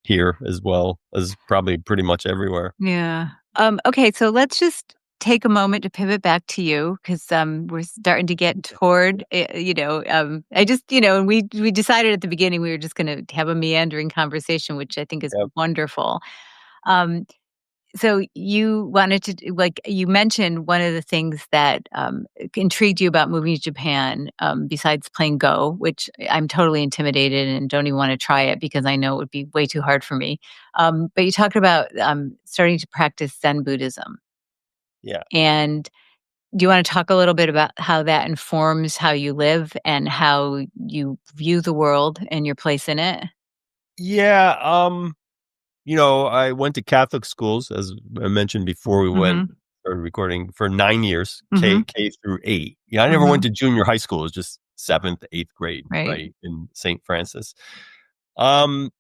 here as well as probably pretty much everywhere. yeah. Okay, so let's just take a moment to pivot back to you 'cause, we're starting to get toward, I just and we decided at the beginning we were just gonna have a meandering conversation, which I think is Yep, wonderful. Um So you wanted to like, you mentioned one of the things that, intrigued you about moving to Japan, besides playing Go, which I'm totally intimidated and don't even wanna try it because I know it would be way too hard for me. But you talked about, starting to practice Zen Buddhism. yeah, And do you wanna talk a little bit about how that informs how you live and how you view the world and your place in it? yeah. I went to Catholic schools, as I mentioned before we went Mhm. started recording, for 9 years, Mhm. K through 8. Yeah, I never went Mhm. to junior high school, it was just 7th, 8th grade, Right. right, in St. Francis. Um,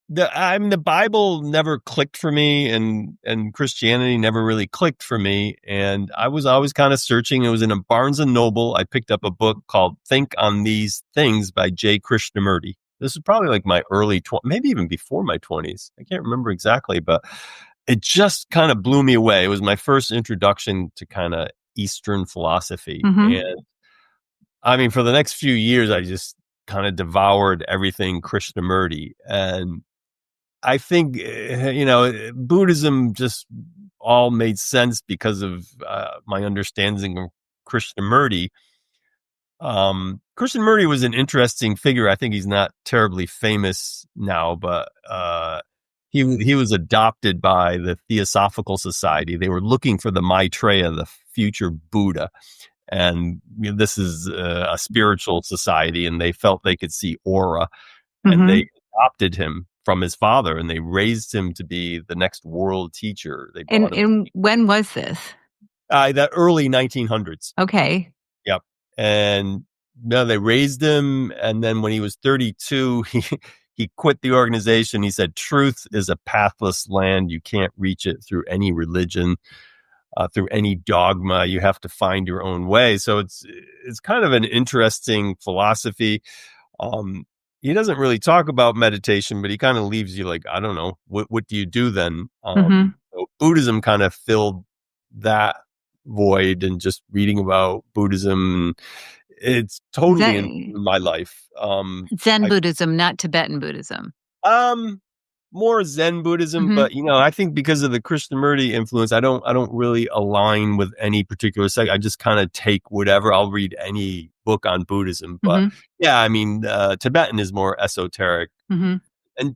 the Bible never clicked for me, and Christianity never really clicked for me, and I was always kinda searching. It was in a Barnes& and Noble, I picked up a book called Think on These Things by J. Krishnamurti. This is probably like my early maybe even before my 20s. I can't remember exactly, but it just kinda blew me away. It was my first introduction to kinda Eastern philosophy, Mhm. and, I mean, for the next few years, I just kinda devoured everything Krishnamurti, and I think, Buddhism just all made sense because of, my understanding of Krishnamurti. Krishnamurti was an interesting figure. I think he's not terribly famous now, but, he was adopted by the Theosophical Society. They were looking for the Maitreya, the future Buddha, and, this is, a spiritual society, and they felt they could see aura, and they Mhm. adopted him from his father, and they raised him to be the next world teacher. They And brought him and when was this? the early 1900s. Okay. Yep, and no, they raised him, and then when he was 32, he quit the organization. He said, "Truth is a pathless land. You can't reach it through any religion, through any dogma. You have to find your own way." So it's kind of an interesting philosophy. Um, he doesn't really talk about meditation, but he kind of leaves you like, I don't know, what do you do then? Mhm. So Buddhism kind of filled that void, and just reading about Buddhism, it's totally in Zen my life. Zen I Buddhism, not Tibetan Buddhism. um more Zen Buddhism, Mhm. but I think because of the Krishnamurti influence, I don't really align with any particular sect. I just kind of take whatever. I'll read any book on Buddhism, but Mhm. yeah, I mean, Tibetan is more esoteric, Mhm. and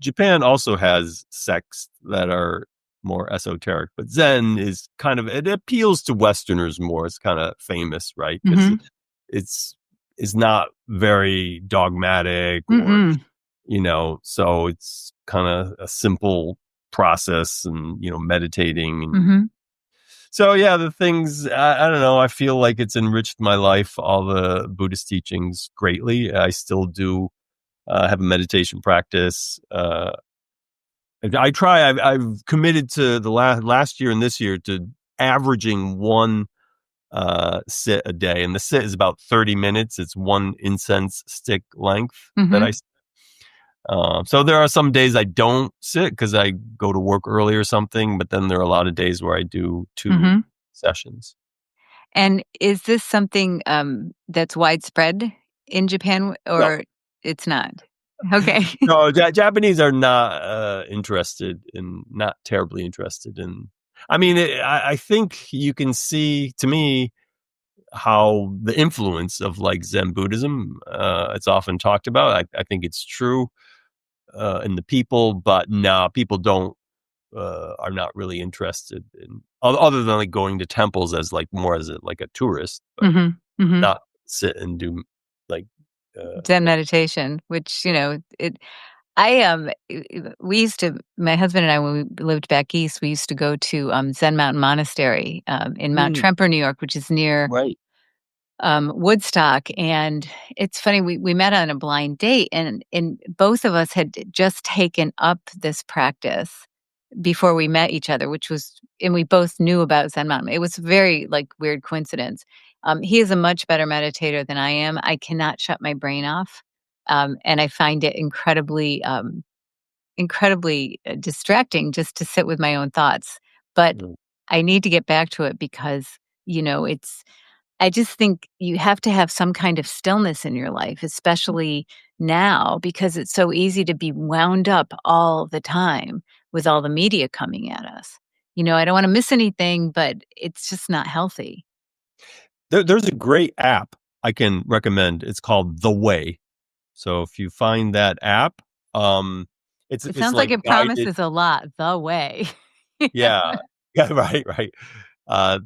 Japan also has sects that are more esoteric, but Zen is kind of, it appeals to Westerners more. It's kind of famous, right? Because Mhm. it's it's not very dogmatic, or Mm-mm. so it's kind of a simple process, and meditating, and Mhm. so yeah, the things, I don't know, I feel like it's enriched my life, all the Buddhist teachings, greatly. I still do have a meditation practice. I try. I've committed to the last year and this year to averaging one sit a day, and the sit is about 30 minutes. It's one incense stick length that I. Mhm. So there are some days I don't sit because I go to work early or something, but then there are a lot of days where I do two Mhm. sessions. And is this something, that's widespread in Japan, No, or it's not? Okay. no, Japanese are not terribly interested in. I mean, I think you can see, to me, how the influence of like Zen Buddhism, it's often talked about. I think it's true in the people, but no, people don't are not really interested in, other than like going to temples as like more as like a tourist, but Mhm. Mhm. not sit and do like Zen yeah. meditation, which, we used to, my husband and I, when we lived back east, we used to go to, Zen Mountain Monastery, in Mount Mm, Tremper, New York, which is near, right. Woodstock. And it's funny, we met on a blind date, and both of us had just taken up this practice before we met each other, which was, and we both knew about Zen Mountain. It was very, like, weird coincidence. He is a much better meditator than I am. I cannot shut my brain off, and I find it incredibly, distracting just to sit with my own thoughts. But Mm. I need to get back to it because, it's, I just think you have to have some kind of stillness in your life, especially now, because it's so easy to be wound up all the time with all the media coming at us. I don't wanna miss anything, but it's just not healthy. There's a great app I can recommend. It's called The Way. So if you find that app, It it's sounds like like it guided. promises a lot, the way. Yeah. Yeah, right, right.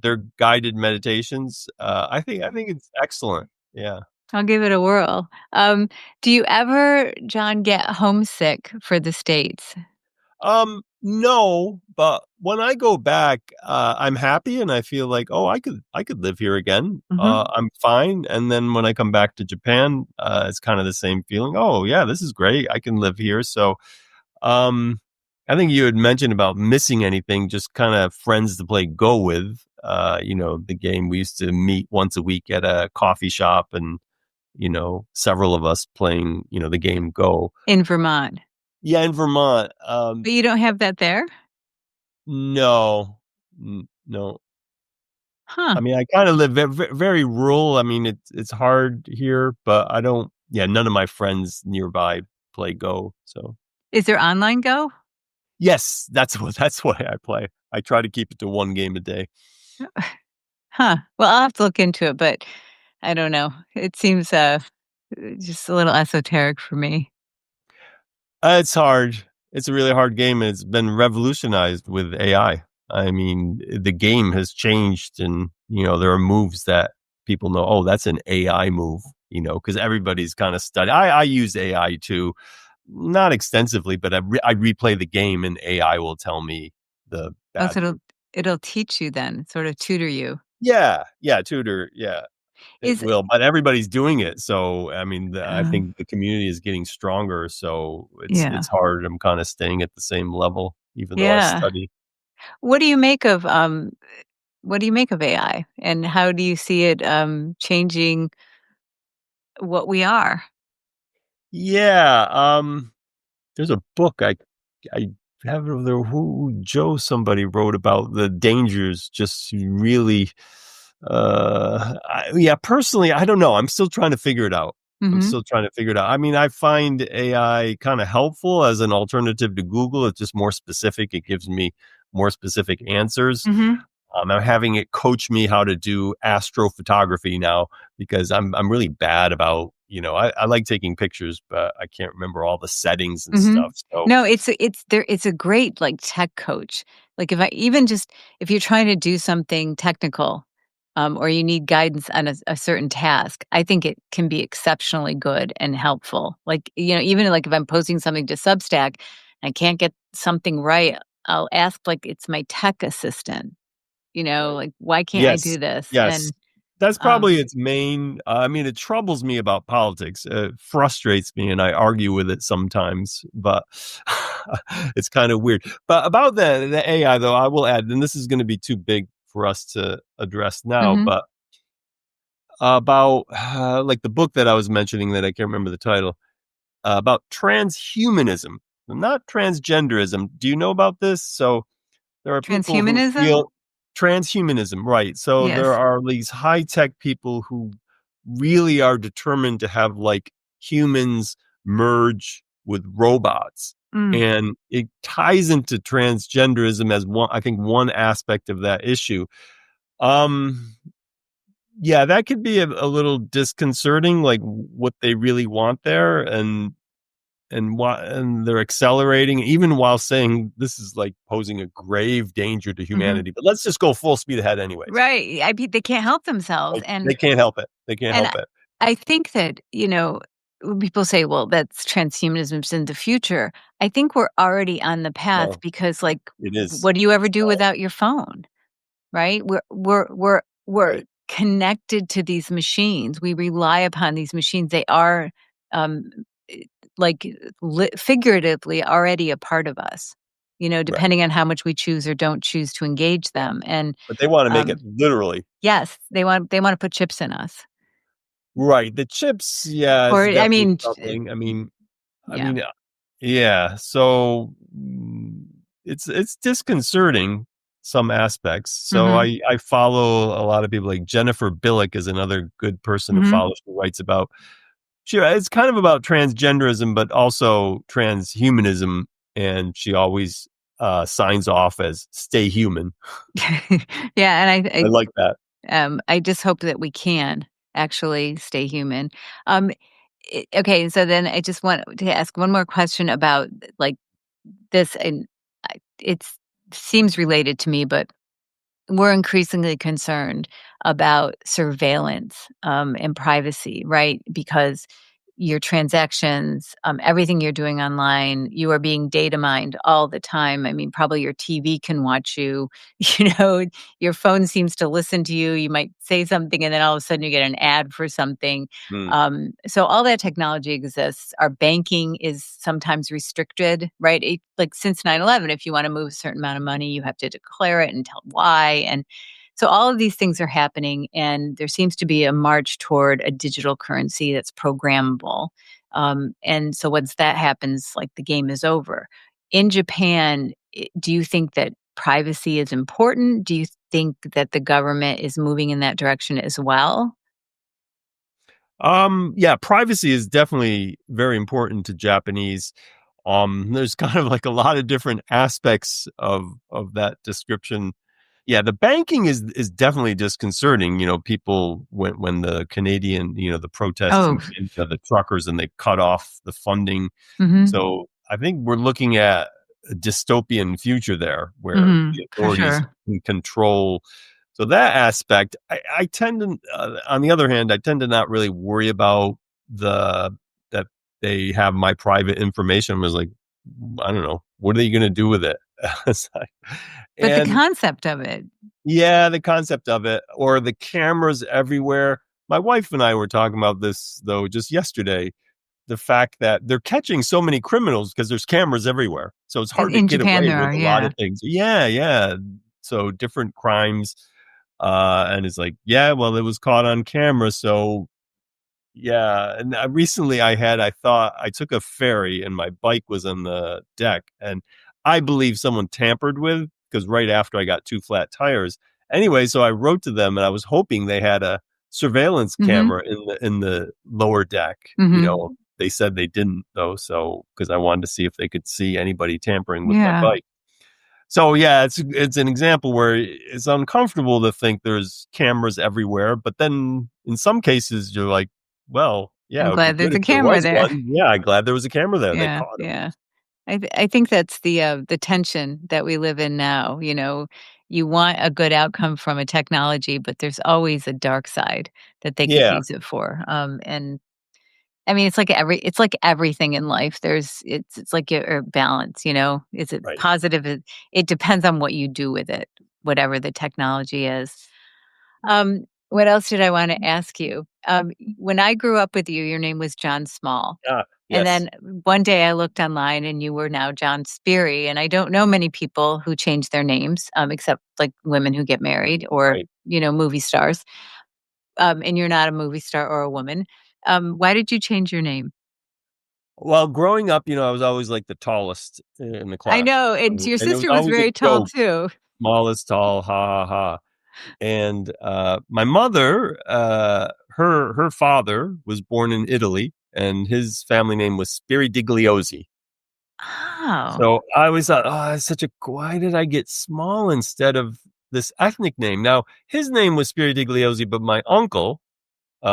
They're guided meditations. I think it's excellent. Yeah. I'll give it a whirl. Do you ever, John, get homesick for the States? No, but when I go back, I'm happy, and I feel like, oh, I could live here again. Mhm. I'm fine. And then when I come back to Japan, it's kind of the same feeling. Oh, yeah, this is great. I can live here. So, um, I think you had mentioned about missing anything, just kind of friends to play Go with. The game, we used to meet once a week at a coffee shop, and several of us playing, the game Go. In Vermont. Yeah, in Vermont. But you don't have that there? No, no. Huh. I mean, I kind of live very rural. I mean, it's hard here, but I don't. Yeah, none of my friends nearby play Go. So Is there online Go? yes, that's why I play. I try to keep it to one game a day. Huh. Well, I'll have to look into it, but I don't know. It seems, just a little esoteric for me. It's hard. It's a really hard game, and it's been revolutionized with AI. I mean, the game has changed, and there are moves that people know. Oh, that's an AI move. Because everybody's kind of studied. I use AI too, not extensively, but I replay the game, and AI will tell me the Oh, bad so move. it'll teach you then, sort of tutor you. Yeah, yeah, tutor. Yeah, it Is will. But everybody's doing it, so I mean, I um, think the community is getting stronger. So yeah. it's hard. I'm kind of staying at the same level, even though I Yeah. study. What do you make of, what do you make of AI, and how do you see it, changing what we are? Yeah, there's a book I have it over there who Joe somebody wrote about the dangers, just really, yeah, personally, I don't know, I'm still trying to figure it out. I'm Mhm. still trying to figure it out. I mean, I find AI kinda helpful as an alternative to Google, it's just more specific, it gives me more specific answers. Mhm. I'm having it coach me how to do astrophotography now because I'm really bad about, I like taking pictures, but I can't remember all the settings and Mhm. stuff. So No, it's a great, like, tech coach. Like, if I even just if you're trying to do something technical, or you need guidance on a certain task, I think it can be exceptionally good and helpful. Like, even, like, if I'm posting something to Substack, I can't get something right, I'll ask, like, it's my tech assistant, like, "Why can't I yes, do this?" yes, And, that's probably um its main. I mean, it troubles me about politics. It frustrates me, and I argue with it sometimes. But it's kind of weird. But about the AI, though, I will add, and this is going to be too big for us to address now, Mhm. but about like the book that I was mentioning that I can't remember the title about transhumanism, not transgenderism. Do you know about this? So there are people who Transhumanism? feel transhumanism, right? So there Yes. are these high tech people who really are determined to have like humans merge with robots. Mm. And it ties into transgenderism as one, I think, one aspect of that issue. Um, yeah, that could be a little disconcerting, like what they really want there, and they're accelerating, even while saying this is like posing a grave danger to Mhm. humanity. But let's just go full speed ahead, anyways. Right, they can't help themselves, Like, they can't help it. They can't and help it. I think that, when people say, "Well, that's transhumanism's in the future," I think we're already on the path No, because, like, it is. what do you ever do No, without your phone, right? We're right, connected to these machines. We rely upon these machines. They are, um, eh, like, figuratively already a part of us, right. depending on how much we choose or don't choose to engage them, and, But they want to make it um literally yes, they wanna put chips in us. right. The chips, yeah, is Or, I definitely mean, troubling. I yeah. mean, yeah. So it's disconcerting some aspects. So Mhm, I follow a lot of people like Jennifer Billick is another good person to mhm. follow. She writes about sure it's kind of about transgenderism, but also transhumanism, and she always signs off as "stay human." Yeah, and I like that. I just hope that we can actually stay human. Um, okay, so then I just want to ask one more question about, like, this, and it's seems related to me, but we're increasingly concerned about surveillance, and privacy, right? Because your transactions, everything you're doing online, you are being data mined all the time. I mean, probably your TV can watch you. Your phone seems to listen to you. You might say something, and then all of a sudden you get an ad for something. Mm, So all that technology exists. Our banking is sometimes restricted, right? Like, since 9/11, if you want to move a certain amount of money, you have to declare it and tell why. And so all of these things are happening, and there seems to be a march toward a digital currency that's programmable. And so once that happens, like, the game is over. In Japan, do you think that privacy is important? Do you think that the government is moving in that direction as well? yeah, privacy is definitely very important to Japanese. There's kind of like a lot of different aspects of that description. Yeah, the banking is definitely disconcerting. People when the Canadian, the protests Oh, in Canada, the truckers, and they cut off the funding. mhm, So I think we're looking at a dystopian future there where mhm, the for authorities sure. can control. So that aspect, I tend to, on the other hand, I tend to not really worry about the that they have my private information. I was like, I don't know, what are they going to do with it? It's like- But the and concept of it yeah, the concept of it or the cameras everywhere. My wife and I were talking about this though just yesterday. The fact that they're catching so many criminals because there's cameras everywhere. So it's hard to in get Japan away there with are, a lot yeah. of things. Yeah, yeah. So different crimes. And it's like, yeah, well, it was caught on camera. So Yeah, and recently I thought I took a ferry and my bike was on the deck, and I believe someone tampered with because right after I got two flat tires. Anyway, so I wrote to them and I was hoping they had a surveillance Mhm. camera in the lower deck. You Mhm. know, they said they didn't though, so because I wanted to see if they could see anybody tampering with my Yeah. bike. So yeah, it's an example where it's uncomfortable to think there's cameras everywhere, but then in some cases you're like, well, yeah, I'm it would be glad good there's if a there camera was there. one. Yeah, I'm glad there was a camera there. They Yeah, caught him. yeah. I think that's the tension that we live in now, you want a good outcome from a technology, but there's always a dark side that they could Yeah, use it for, and I mean, it's like everything in life. It's like a balance, Is it right. positive? It depends on what you do with it, whatever the technology is. What else did I wanna ask you? When I grew up with you, your name was John Small, Ah, and yes, then one day I looked online and you were now John Spiri, and I don't know many people who change their names, except, like, women who get married or, right. movie stars, and you're not a movie star or a woman. Why did you change your name? Well, growing up, I was always like the tallest in the I class, know, and your and it was sister was always a very tall joke. too. Smallest tall, ha ha ha. And my mother, her father was born in Italy, and his family name was Spiri Digliosi. Oh, So I always thought, oh, it's such a why did I get small instead of this ethnic name? Now his name was Spiri Digliosi, but my uncle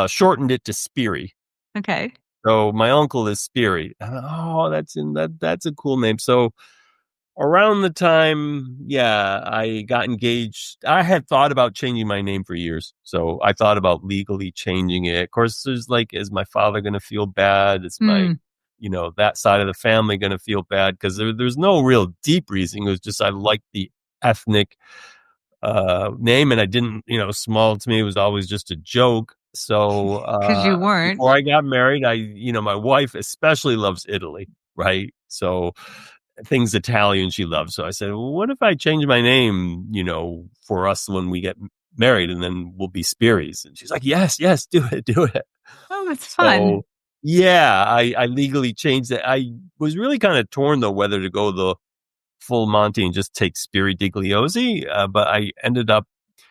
shortened it to Spiri. okay. So my uncle is Spiri. Oh, that's a cool name. So around the time, yeah, I got engaged. I had thought about changing my name for years. So I thought about legally changing it. Of course, there's like, is my father going to feel bad? Is my, Hmm. that side of the family going to feel bad? Because there's no real deep reason. It was just I liked the ethnic name and I didn't, small to me was always just a joke. So 'Cause you before weren't. I got married, my wife especially loves Italy, right? So things Italian she loves. So I said, well, what if I change my name, for us when we get married and then we'll be Spiries? And she's like, yes, yes, do it, do it. Oh, it's fun. So yeah, I legally changed it. I was really kind of torn though whether to go the full Monty and just take Spiri Digliosi, but I ended up,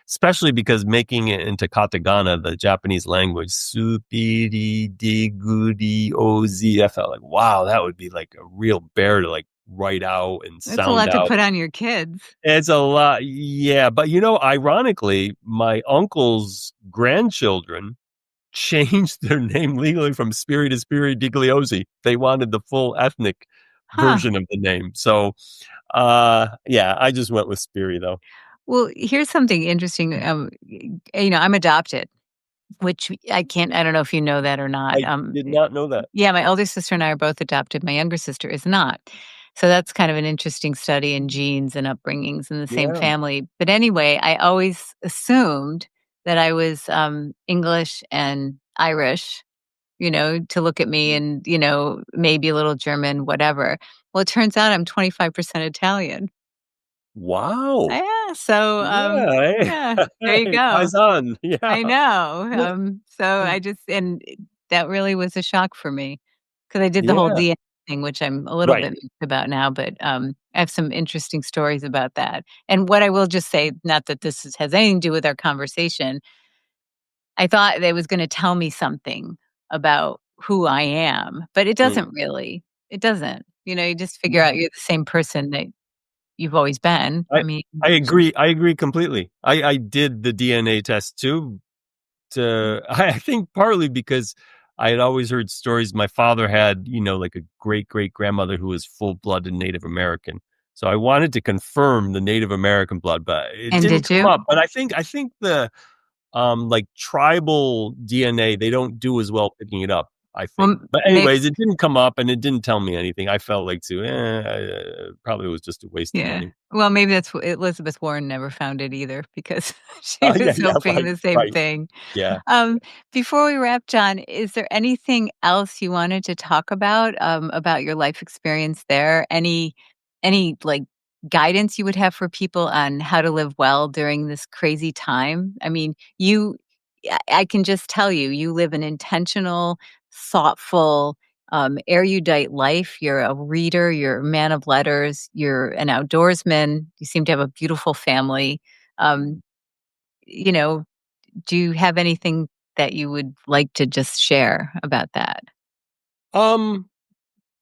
especially because making it into katakana, the Japanese language, Supiri Digliosi, I felt like, wow, that would be like a real bear to like write out and That's a sound lot to out. put on your kids. It's a lot, yeah. But ironically, my uncle's grandchildren changed their name legally from Spiri to Spiri Digliosi. They wanted the full ethnic Huh. version of the name. So yeah, I just went with Spiri though. Well, here's something interesting, I'm adopted, which I don't know if you know that or not, I did not know that. yeah, my older sister and I are both adopted, my younger sister is not. So that's kind of an interesting study in genes and upbringings in the same Yeah. family, but anyway, I always assumed that I was, English and Irish, to look at me and, maybe a little German, whatever. Well, it turns out I'm 25% Italian. Wow. Yeah, so, Yeah. Hey, yeah, there you hey, go. paisan. I Yeah. know, Yeah. so I just and that really was a shock for me because I did the whole Yeah. DNA thing, which I'm a little Right. bit mixed about now, but, I have some interesting stories about that, and what I will just say, not that has anything to do with our conversation, I thought it was gonna tell me something about who I am, but it Mm. doesn't really. It doesn't, you just figure out you're the same person that you've always been. I I mean, I agree. I agree completely. I did the DNA test too. I think partly because I had always heard stories. My father had, like a great great grandmother who was full blooded Native American. So I wanted to confirm the Native American blood, but it and didn't did come you? up. But I think the like tribal DNA, they don't do as well picking it up, I think. Well, But maybe. anyways, it didn't come up and it didn't tell me anything. I felt like probably was just a waste of Yeah. money. Well, maybe that's Elizabeth Warren never found it either because she Oh yeah, was yeah, hoping right, the same right. thing. Yeah. Um, Before we wrap, John, is there anything else you wanted to talk about your life experience there? Any like guidance you would have for people on how to live well during this crazy time? I mean, I can just tell you, you live an intentional, thoughtful, erudite life. You're a reader, you're a man of letters, you're an outdoorsman, you seem to have a beautiful family. Um, you know, do you have anything that you would like to just share about that? Um,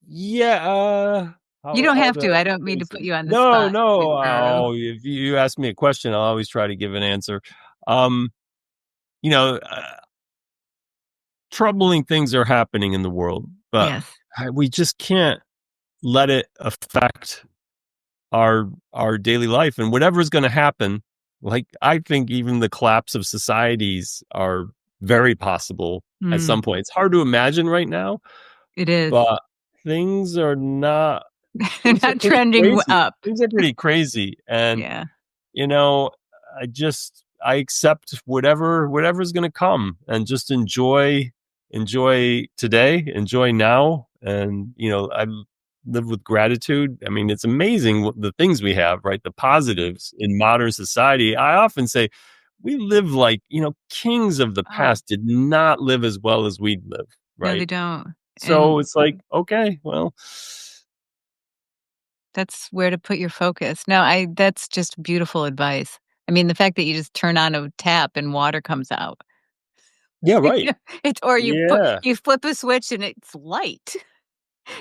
yeah, You don't how have to to. I don't mean to phrase put it? you on the No, spot, no, big burro. if you ask me a question, I'll always try to give an answer. Um, you know, troubling things are happening in the world, but Yes. we just can't let it affect our daily life and whatever's going to happen. Like, I think even the collapse of societies are very possible at Mm, some point. It's hard to imagine right now, it is. but things are not They're things are not pretty trending crazy. up. Things are pretty crazy. And, Yeah. you know, I accept whatever's gonna come and just enjoy today, enjoy now. And, I live with gratitude. I mean, it's amazing the things we have, right? The positives in modern society. I often say we live like, kings of the Oh, past did not live as well as we live, no, they right? don't. So And it's like, okay, well, that's where to put your focus. No, that's just beautiful advice. I mean, the fact that you just turn on a tap and water comes out. yeah, You right. know, it's or Yeah. you flip a switch and it's light.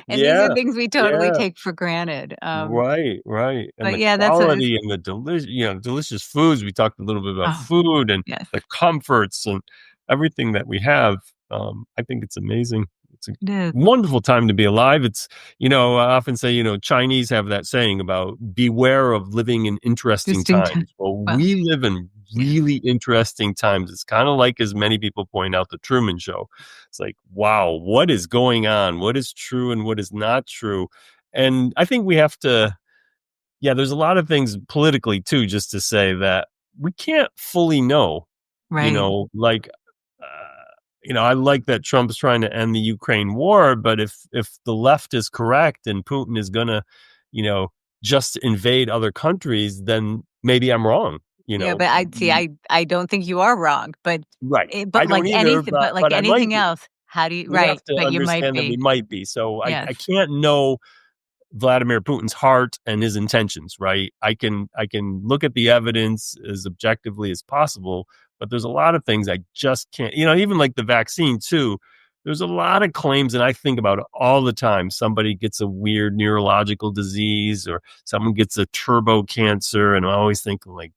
And these are Yeah. things we totally Yeah. take for granted. Right, right. And But the yeah, that's a quality and the delicious foods. We talked a little bit about oh, food and yes, the comforts and everything that we have. I think it's amazing. It's a it is. wonderful time to be alive. I often say, Chinese have that saying about beware of living in interesting Distinct. times. Well, Well, we live in yes, really interesting times. It's kind of like, as many people point out, the Truman Show. It's like, wow, what is going on? What is true and what is not true? And I think we have to, yeah, there's a lot of things politically too, just to say that we can't fully know, right. like, I like that Trump's trying to end the Ukraine war, but if the left is correct and Putin is gonna, you know, just invade other countries, then maybe I'm wrong, you Yeah, know. but I see. I don't think you are wrong. Right. I But don't either, but like but I might anything be. else, how do you We have right? to But you might understand that we be. might be. So Yes, I can't know Vladimir Putin's heart and his intentions, right? I can look at the evidence as objectively as possible, but there's a lot of things I just can't, even like the vaccine too. There's a lot of claims, and I think about it all the time. Somebody gets a weird neurological disease or someone gets a turbo cancer, and I always think like,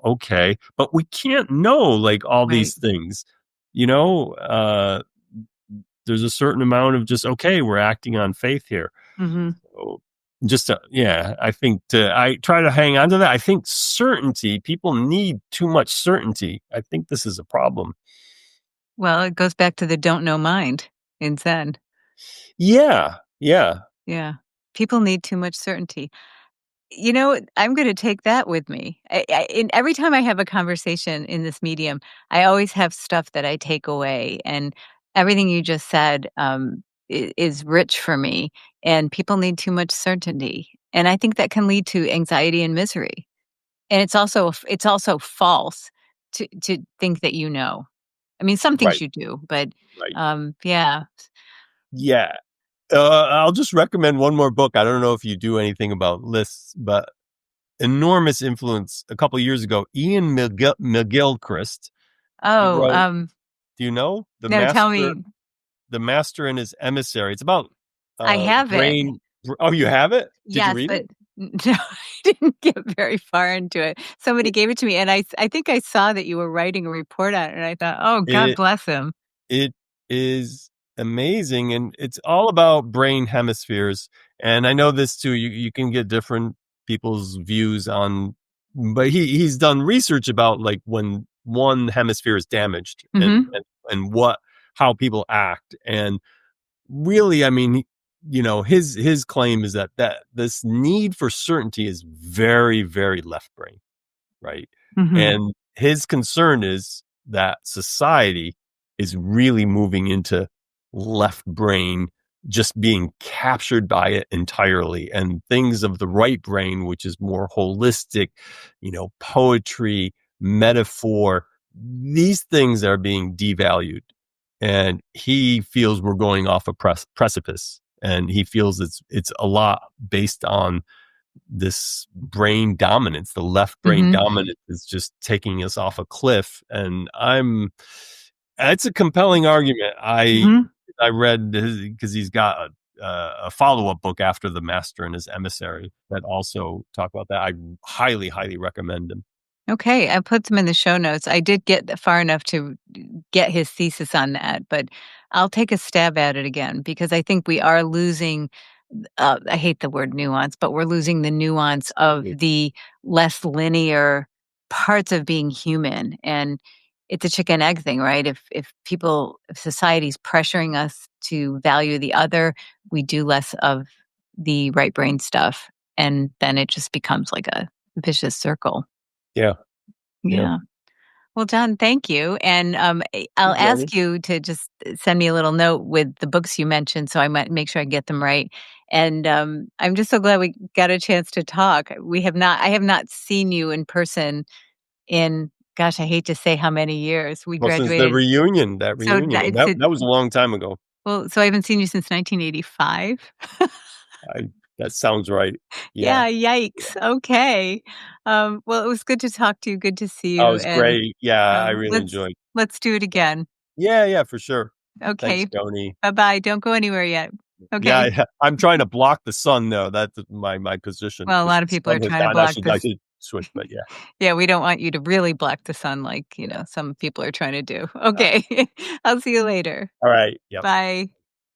okay, but we can't know like all right. these things, you know, uh, there's a certain amount of just, okay, we're acting on faith here. Hmm. So yeah, I try to hang on to that. I think certainty, people need too much certainty. I think this is a problem. Well, it goes back to the don't know mind in Zen. Yeah. Yeah. Yeah, people need too much certainty. You know, I'm gonna take that with me. And every time I have a conversation in this medium, I always have stuff that I take away, and everything you just said, is rich for me, and people need too much certainty, and I think that can lead to anxiety and misery, and it's also false to think that you know. I mean, some things Right. you do, but, Right. yeah. Yeah. I'll just recommend one more book. I don't know if you do anything about lists, but enormous influence a couple of years ago. Ian McGilchrist. He Oh, wrote, do you know no, tell me. The Master and His Emissary? It's about I have it. brain. Oh, you have it? Did you Yes, read but it? no, I didn't get very far into it. Somebody gave it to me, and I think I saw that you were writing a report on it, and I thought, "Oh, God It bless him." It is amazing, and it's all about brain hemispheres. And I know this too. You can get different people's views on, but he's done research about like when one hemisphere is damaged Mhm, and what how people act. And really, I mean, his claim is that this need for certainty is very, very left brain, right? mhm, And his concern is that society is really moving into left brain, just being captured by it entirely. And things of the right brain, which is more holistic, poetry, metaphor, these things are being devalued, and he feels we're going off a precipice, and he feels it's a lot based on this brain dominance. The left brain Mhm. dominance is just taking us off a cliff, and it's a compelling argument. Mhm. I read because he's got a follow-up book after The Master and His Emissary that also talk about that. I highly recommend him. Okay, I put them in the show notes. I did get far enough to get his thesis on that, but I'll take a stab at it again because I think we are losing, I hate the word nuance, but we're losing the nuance of the less linear parts of being human. And it's a chicken egg thing, right? If society's pressuring us to value the other, we do less of the right brain stuff. And then it just becomes like a vicious circle. Yeah, yeah. Yeah. Well, John, thank you. And I'll Joni? ask you to just send me a little note with the books you mentioned so I might make sure I get them right. And I'm just so glad we got a chance to talk. I have not seen you in person in, gosh, I hate to say how many years. We Well, since the graduated. reunion, So and it's that was a long time ago. so I haven't seen you since 1985. I That sounds right. Yeah. Yeah, yikes. Okay. Well, it was good to talk to you. Good to see Oh, it you. was And great. Yeah, I really let's enjoyed. let's do it again. Yeah, yeah, for sure. Thanks, Okay. Joni. Bye-bye. Don't go anywhere yet. Yeah, Okay. yeah. I'm trying to block the sun though. That's my position Well, a because lot of the people are sun has trying to gone. block I this. should switch, but yeah. Yeah, we don't want you to really block the sun like, some people are trying to do. Uh, Okay. I'll see you later. all right. Yep. Bye.